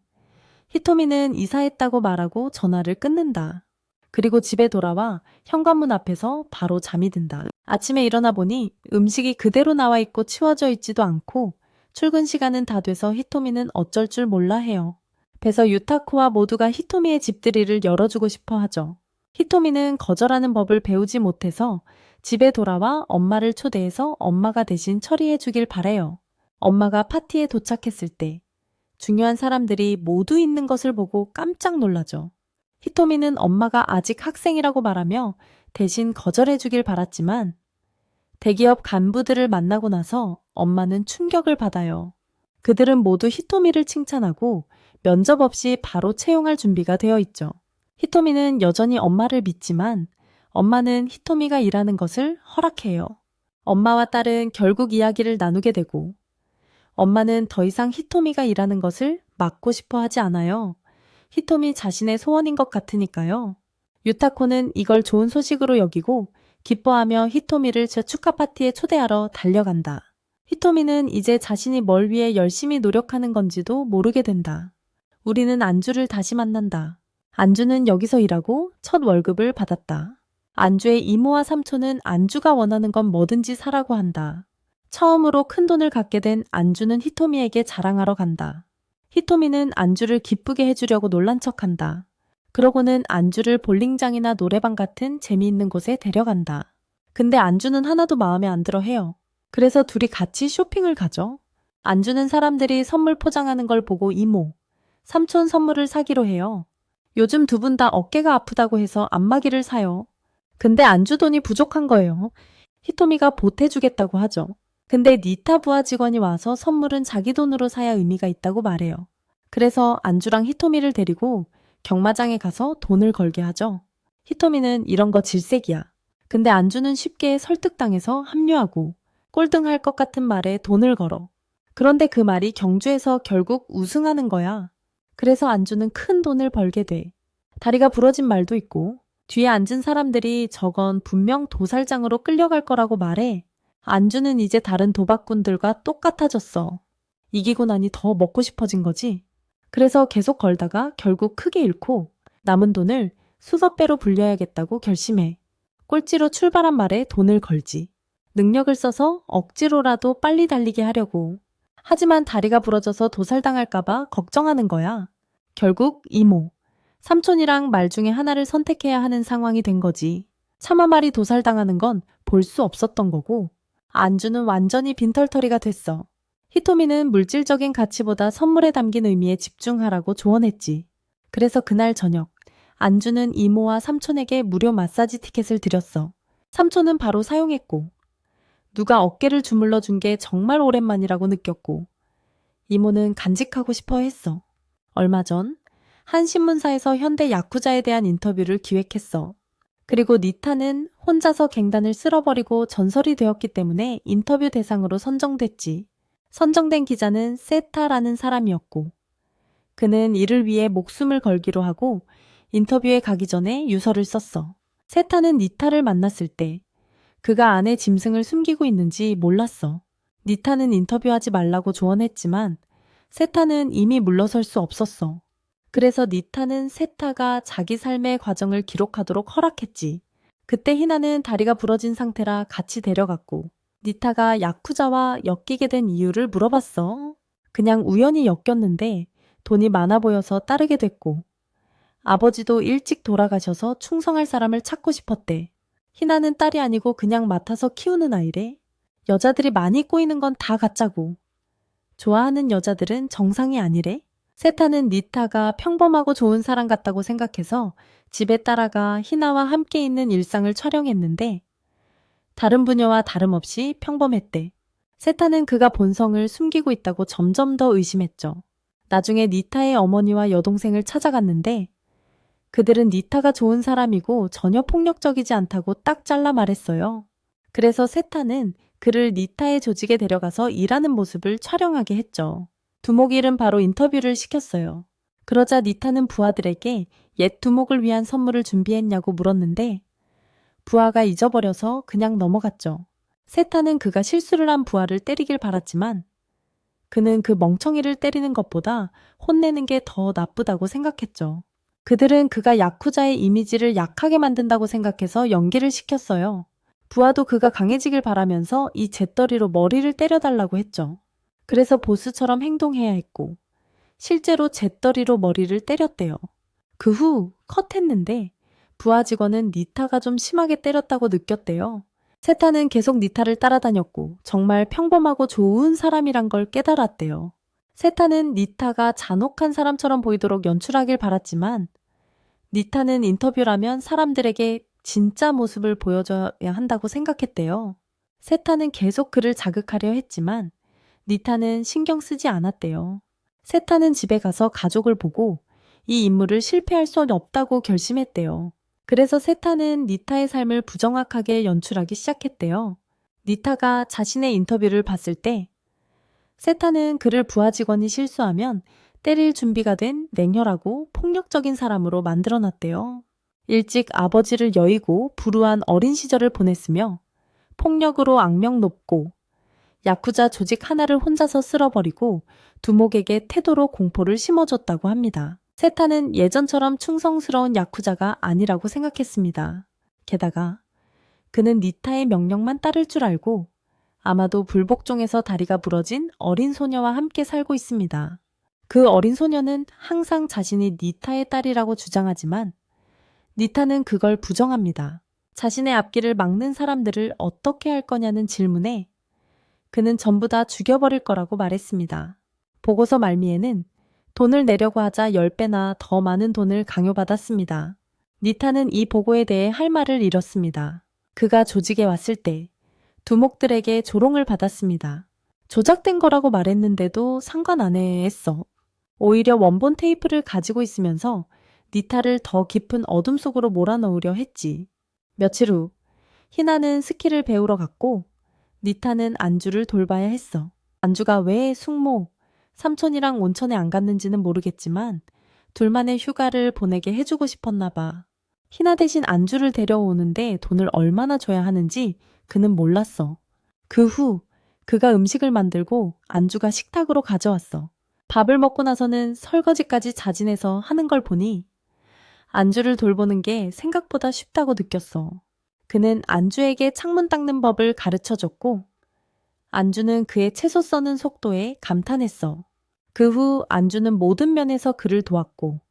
히토미는 이사했다고 말하고 전화를 끊는다. 그리고 집에 돌아와 현관문 앞에서 바로 잠이 든다. 아침에 일어나 보니 음식이 그대로 나와 있고 치워져 있지도 않고 출근 시간은 다 돼서 히토미는 어쩔 줄 몰라 해요. 그래서 유타코와 모두가 히토미의 집들이를 열어주고 싶어 하죠. 히토미는 거절하는 법을 배우지 못해서 집에 돌아와 엄마를 초대해서 엄마가 대신 처리해 주길 바래요. 엄마가 파티에 도착했을 때 중요한 사람들이 모두 있는 것을 보고 깜짝 놀라죠. 히토미는 엄마가 아직 학생이라고 말하며 대신 거절해 주길 바랐지만 대기업 간부들을 만나고 나서 엄마는 충격을 받아요. 그들은 모두 히토미를 칭찬하고 면접 없이 바로 채용할 준비가 되어 있죠. 히토미는 여전히 엄마를 믿지만 엄마는 히토미가 일하는 것을 허락해요. 엄마와 딸은 결국 이야기를 나누게 되고 엄마는 더 이상 히토미가 일하는 것을 막고 싶어 하지 않아요. 히토미 자신의 소원인 것 같으니까요. 유타코는 이걸 좋은 소식으로 여기고 기뻐하며 히토미를 제 축하 파티에 초대하러 달려간다. 히토미는 이제 자신이 뭘 위해 열심히 노력하는 건지도 모르게 된다. 우리는 안주를 다시 만난다. 안주는 여기서 일하고 첫 월급을 받았다. 안주의 이모와 삼촌은 안주가 원하는 건 뭐든지 사라고 한다. 처음으로 큰 돈을 갖게 된 안주는 히토미에게 자랑하러 간다. 히토미는 안주를 기쁘게 해주려고 놀란 척한다. 그러고는 안주를 볼링장이나 노래방 같은 재미있는 곳에 데려간다. 근데 안주는 하나도 마음에 안 들어 해요. 그래서 둘이 같이 쇼핑을 가죠. 안주는 사람들이 선물 포장하는 걸 보고 이모, 삼촌 선물을 사기로 해요. 요즘 두 분 다 어깨가 아프다고 해서 안마기를 사요. 근데 안주 돈이 부족한 거예요. 히토미가 보태주겠다고 하죠. 근데 니타 부하 직원이 와서 선물은 자기 돈으로 사야 의미가 있다고 말해요. 그래서 안주랑 히토미를 데리고 경마장에 가서 돈을 걸게 하죠. 히토미는 이런 거 질색이야. 근데 안주는 쉽게 설득당해서 합류하고 꼴등할 것 같은 말에 돈을 걸어. 그런데 그 말이 경주에서 결국 우승하는 거야. 그래서 안주는 큰 돈을 벌게 돼. 다리가 부러진 말도 있고 뒤에 앉은 사람들이 저건 분명 도살장으로 끌려갈 거라고 말해. 안주는 이제 다른 도박꾼들과 똑같아졌어. 이기고 나니 더 먹고 싶어진 거지. 그래서 계속 걸다가 결국 크게 잃고 남은 돈을 수십 배로 불려야겠다고 결심해. 꼴찌로 출발한 말에 돈을 걸지. 능력을 써서 억지로라도 빨리 달리게 하려고. 하지만 다리가 부러져서 도살당할까봐 걱정하는 거야. 결국 이모, 삼촌이랑 말 중에 하나를 선택해야 하는 상황이 된 거지. 차마 말이 도살당하는 건 볼 수 없었던 거고 안주는 완전히 빈털터리가 됐어. 히토미는 물질적인 가치보다 선물에 담긴 의미에 집중하라고 조언했지. 그래서 그날 저녁 안주는 이모와 삼촌에게 무료 마사지 티켓을 드렸어. 삼촌은 바로 사용했고 누가 어깨를 주물러 준 게 정말 오랜만이라고 느꼈고 이모는 간직하고 싶어 했어. 얼마 전 한 신문사에서 현대 야쿠자에 대한 인터뷰를 기획했어. 그리고 니타는 혼자서 갱단을 쓸어버리고 전설이 되었기 때문에 인터뷰 대상으로 선정됐지. 선정된 기자는 세타라는 사람이었고 그는 이를 위해 목숨을 걸기로 하고 인터뷰에 가기 전에 유서를 썼어. 세타는 니타를 만났을 때 그가 안에 짐승을 숨기고 있는지 몰랐어. 니타는 인터뷰하지 말라고 조언했지만 세타는 이미 물러설 수 없었어. 그래서 니타는 세타가 자기 삶의 과정을 기록하도록 허락했지. 그때 희나는 다리가 부러진 상태라 같이 데려갔고 니타가 야쿠자와 엮이게 된 이유를 물어봤어. 그냥 우연히 엮였는데 돈이 많아 보여서 따르게 됐고 아버지도 일찍 돌아가셔서 충성할 사람을 찾고 싶었대. 희나는 딸이 아니고 그냥 맡아서 키우는 아이래. 여자들이 많이 꼬이는 건 다 가짜고 좋아하는 여자들은 정상이 아니래. 세타는 니타가 평범하고 좋은 사람 같다고 생각해서 집에 따라가 희나와 함께 있는 일상을 촬영했는데 다른 부녀와 다름없이 평범했대. 세타는 그가 본성을 숨기고 있다고 점점 더 의심했죠. 나중에 니타의 어머니와 여동생을 찾아갔는데 그들은 니타가 좋은 사람이고 전혀 폭력적이지 않다고 딱 잘라 말했어요. 그래서 세타는 그를 니타의 조직에 데려가서 일하는 모습을 촬영하게 했죠. 두목일은 바로 인터뷰를 시켰어요. 그러자 니타는 부하들에게 옛 두목을 위한 선물을 준비했냐고 물었는데 부하가 잊어버려서 그냥 넘어갔죠. 세타는 그가 실수를 한 부하를 때리길 바랐지만 그는 그 멍청이를 때리는 것보다 혼내는 게 더 나쁘다고 생각했죠. 그들은 그가 야쿠자의 이미지를 약하게 만든다고 생각해서 연기를 시켰어요. 부하도 그가 강해지길 바라면서 이 재떨이로 머리를 때려달라고 했죠. 그래서 보스처럼 행동해야 했고 실제로 재떨이로 머리를 때렸대요. 그 후 컷했는데 부하 직원은 니타가 좀 심하게 때렸다고 느꼈대요. 세타는 계속 니타를 따라다녔고 정말 평범하고 좋은 사람이란 걸 깨달았대요. 세타는 니타가 잔혹한 사람처럼 보이도록 연출하길 바랐지만 니타는 인터뷰라면 사람들에게 진짜 모습을 보여줘야 한다고 생각했대요. 세타는 계속 그를 자극하려 했지만 니타는 신경 쓰지 않았대요. 세타는 집에 가서 가족을 보고 이 임무를 실패할 수 없다고 결심했대요. 그래서 세타는 니타의 삶을 부정확하게 연출하기 시작했대요. 니타가 자신의 인터뷰를 봤을 때 세타는 그를 부하 직원이 실수하면 때릴 준비가 된 냉혈하고 폭력적인 사람으로 만들어놨대요. 일찍 아버지를 여의고 불우한 어린 시절을 보냈으며 폭력으로 악명 높고 야쿠자 조직 하나를 혼자서 쓸어버리고 두목에게 태도로 공포를 심어줬다고 합니다. 세타는 예전처럼 충성스러운 야쿠자가 아니라고 생각했습니다. 게다가 그는 니타의 명령만 따를 줄 알고 아마도 불복종에서 다리가 부러진 어린 소녀와 함께 살고 있습니다. 그 어린 소녀는 항상 자신이 니타의 딸이라고 주장하지만 니타는 그걸 부정합니다. 자신의 앞길을 막는 사람들을 어떻게 할 거냐는 질문에 그는 전부 다 죽여버릴 거라고 말했습니다. 보고서 말미에는 돈을 내려고 하자 10배나 더 많은 돈을 강요받았습니다. 니타는 이 보고에 대해 할 말을 잃었습니다. 그가 조직에 왔을 때 두목들에게 조롱을 받았습니다. 조작된 거라고 말했는데도 상관 안 했어. 오히려 원본 테이프를 가지고 있으면서 니타를 더 깊은 어둠 속으로 몰아넣으려 했지. 며칠 후 희나는 스키를 배우러 갔고 니타는 안주를 돌봐야 했어. 안주가 왜 숙모, 삼촌이랑 온천에 안 갔는지는 모르겠지만 둘만의 휴가를 보내게 해주고 싶었나 봐. 희나 대신 안주를 데려오는데 돈을 얼마나 줘야 하는지 그는 몰랐어. 그 후 그가 음식을 만들고 안주가 식탁으로 가져왔어. 밥을 먹고 나서는 설거지까지 자진해서 하는 걸 보니 안주를 돌보는 게 생각보다 쉽다고 느꼈어. 그는 안주에게 창문 닦는 법을 가르쳐줬고 안주는 그의 채소 써는 속도에 감탄했어. 그 후 안주는 모든 면에서 그를 도왔고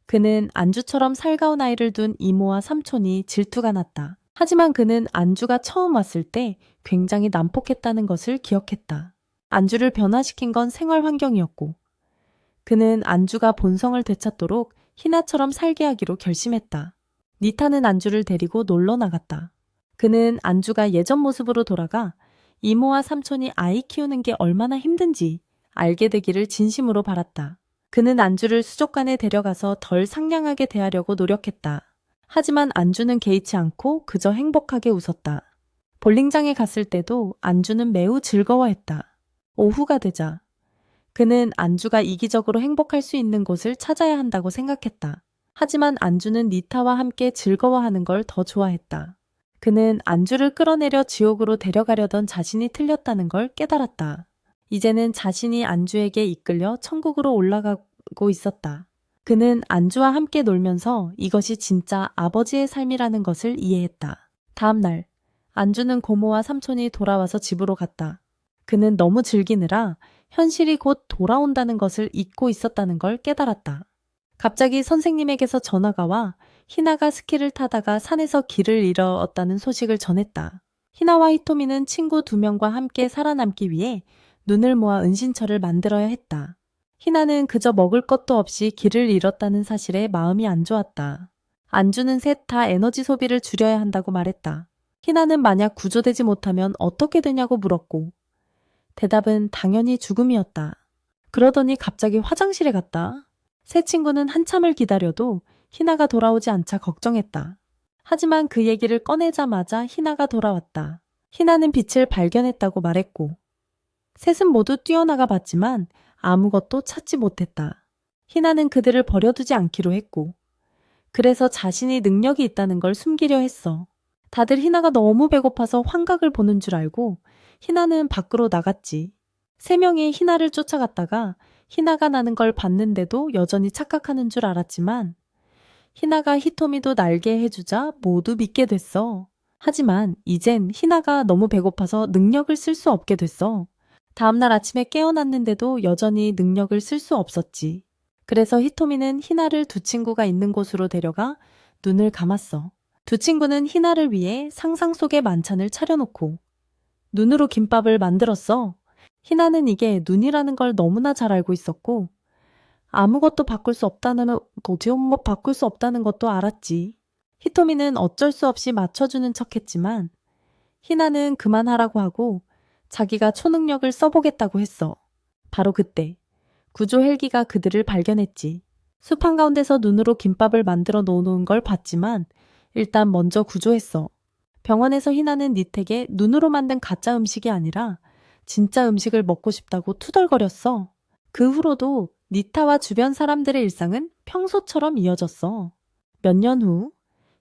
그는 안주처럼 살가운 아이를 둔 이모와 삼촌이 질투가 났다. 하지만 그는 안주가 처음 왔을 때 굉장히 난폭했다는 것을 기억했다. 안주를 변화시킨 건 생활 환경이었고 그는 안주가 본성을 되찾도록 희나처럼 살게 하기로 결심했다. 니타는 안주를 데리고 놀러 나갔다. 그는 안주가 예전 모습으로 돌아가 이모와 삼촌이 아이 키우는 게 얼마나 힘든지 알게 되기를 진심으로 바랐다. 그는 안주를 수족관에 데려가서 덜 상냥하게 대하려고 노력했다. 하지만 안주는 개의치 않고 그저 행복하게 웃었다. 볼링장에 갔을 때도 안주는 매우 즐거워했다. 오후가 되자 그는 안주가 이기적으로 행복할 수 있는 곳을 찾아야 한다고 생각했다. 하지만 안주는 니타와 함께 즐거워하는 걸 더 좋아했다. 그는 안주를 끌어내려 지옥으로 데려가려던 자신이 틀렸다는 걸 깨달았다. 이제는 자신이 안주에게 이끌려 천국으로 올라가고 있었다. 그는 안주와 함께 놀면서 이것이 진짜 아버지의 삶이라는 것을 이해했다. 다음 날 안주는 고모와 삼촌이 돌아와서 집으로 갔다. 그는 너무 즐기느라 현실이 곧 돌아온다는 것을 잊고 있었다는 걸 깨달았다. 갑자기 선생님에게서 전화가 와 희나가 스키를 타다가 산에서 길을 잃었다는 소식을 전했다. 희나와 히토미는 친구 2명과 함께 살아남기 위해 눈을 모아 은신처를 만들어야 했다. 희나는 그저 먹을 것도 없이 길을 잃었다는 사실에 마음이 안 좋았다. 안주는 셋 다 에너지 소비를 줄여야 한다고 말했다. 희나는 만약 구조되지 못하면 어떻게 되냐고 물었고 대답은 당연히 죽음이었다. 그러더니 갑자기 화장실에 갔다. 새 친구는 한참을 기다려도 희나가 돌아오지 않자 걱정했다. 하지만 그 얘기를 꺼내자마자 희나가 돌아왔다. 희나는 빛을 발견했다고 말했고 셋은 모두 뛰어나가 봤지만 아무것도 찾지 못했다. 희나는 그들을 버려두지 않기로 했고 그래서 자신이 능력이 있다는 걸 숨기려 했어. 다들 희나가 너무 배고파서 환각을 보는 줄 알고 희나는 밖으로 나갔지. 3명이 희나를 쫓아갔다가 희나가 나는 걸 봤는데도 여전히 착각하는 줄 알았지만 희나가 히토미도 날게 해주자 모두 믿게 됐어. 하지만 이젠 희나가 너무 배고파서 능력을 쓸 수 없게 됐어. 다음날 아침에 깨어났는데도 여전히 능력을 쓸 수 없었지. 그래서 히토미는 희나를 2 친구가 있는 곳으로 데려가 눈을 감았어. 2 친구는 희나를 위해 상상 속의 만찬을 차려놓고 눈으로 김밥을 만들었어. 희나는 이게 눈이라는 걸 너무나 잘 알고 있었고 아무것도 바꿀 수 없다는 것도 알았지. 히토미는 어쩔 수 없이 맞춰주는 척했지만 희나는 그만하라고 하고 자기가 초능력을 써보겠다고 했어. 바로 그때 구조 헬기가 그들을 발견했지. 숲 한가운데서 눈으로 김밥을 만들어 놓은 걸 봤지만 일단 먼저 구조했어. 병원에서 희나는 니텍에 눈으로 만든 가짜 음식이 아니라 진짜 음식을 먹고 싶다고 투덜거렸어. 그 후로도 니타와 주변 사람들의 일상은 평소처럼 이어졌어. 몇 년 후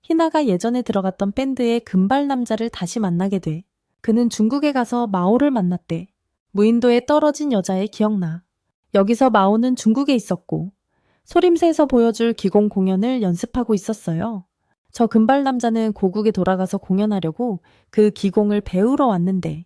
희나가 예전에 들어갔던 밴드의 금발 남자를 다시 만나게 돼. 그는 중국에 가서 마오를 만났대. 무인도에 떨어진 여자의 기억나. 여기서 마오는 중국에 있었고 소림새에서 보여줄 기공 공연을 연습하고 있었어요. 저 금발 남자는 고국에 돌아가서 공연하려고 그 기공을 배우러 왔는데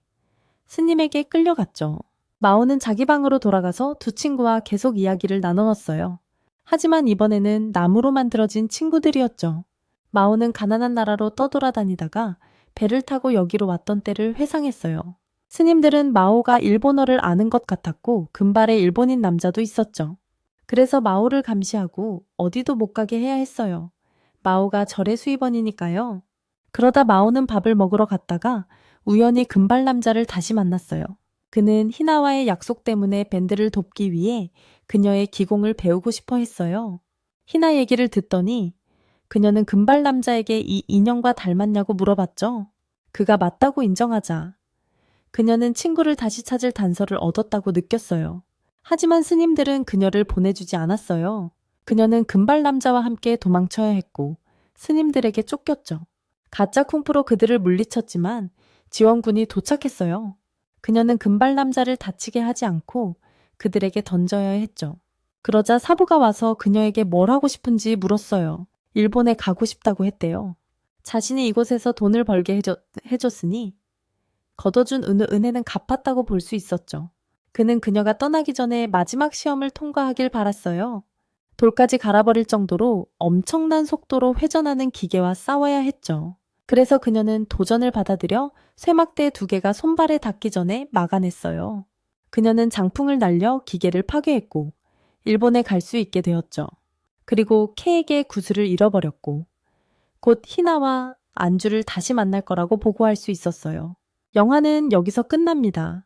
스님에게 끌려갔죠. 마오는 자기 방으로 돌아가서 2 친구와 계속 이야기를 나눠놨어요. 하지만 이번에는 나무로 만들어진 친구들이었죠. 마오는 가난한 나라로 떠돌아다니다가 배를 타고 여기로 왔던 때를 회상했어요. 스님들은 마오가 일본어를 아는 것 같았고 금발의 일본인 남자도 있었죠. 그래서 마오를 감시하고 어디도 못 가게 해야 했어요. 마오가 절의 수입원이니까요. 그러다 마오는 밥을 먹으러 갔다가 우연히 금발 남자를 다시 만났어요. 그는 희나와의 약속 때문에 밴드를 돕기 위해 그녀의 기공을 배우고 싶어 했어요. 희나 얘기를 듣더니 그녀는 금발 남자에게 이 인형과 닮았냐고 물어봤죠. 그가 맞다고 인정하자 그녀는 친구를 다시 찾을 단서를 얻었다고 느꼈어요. 하지만 스님들은 그녀를 보내주지 않았어요. 그녀는 금발 남자와 함께 도망쳐야 했고 스님들에게 쫓겼죠. 가짜 쿵푸로 그들을 물리쳤지만 지원군이 도착했어요. 그녀는 금발 남자를 다치게 하지 않고 그들에게 던져야 했죠. 그러자 사부가 와서 그녀에게 뭘 하고 싶은지 물었어요. 일본에 가고 싶다고 했대요. 자신이 이곳에서 돈을 벌게 해줬으니 걷어준 은혜는 갚았다고 볼 수 있었죠. 그는 그녀가 떠나기 전에 마지막 시험을 통과하길 바랐어요. 돌까지 갈아버릴 정도로 엄청난 속도로 회전하는 기계와 싸워야 했죠. 그래서 그녀는 도전을 받아들여 쇠막대 2개가 손발에 닿기 전에 막아냈어요. 그녀는 장풍을 날려 기계를 파괴했고 일본에 갈 수 있게 되었죠. 그리고 K에게 구슬을 잃어버렸고 곧 희나와 안주를 다시 만날 거라고 보고할 수 있었어요. 영화는 여기서 끝납니다.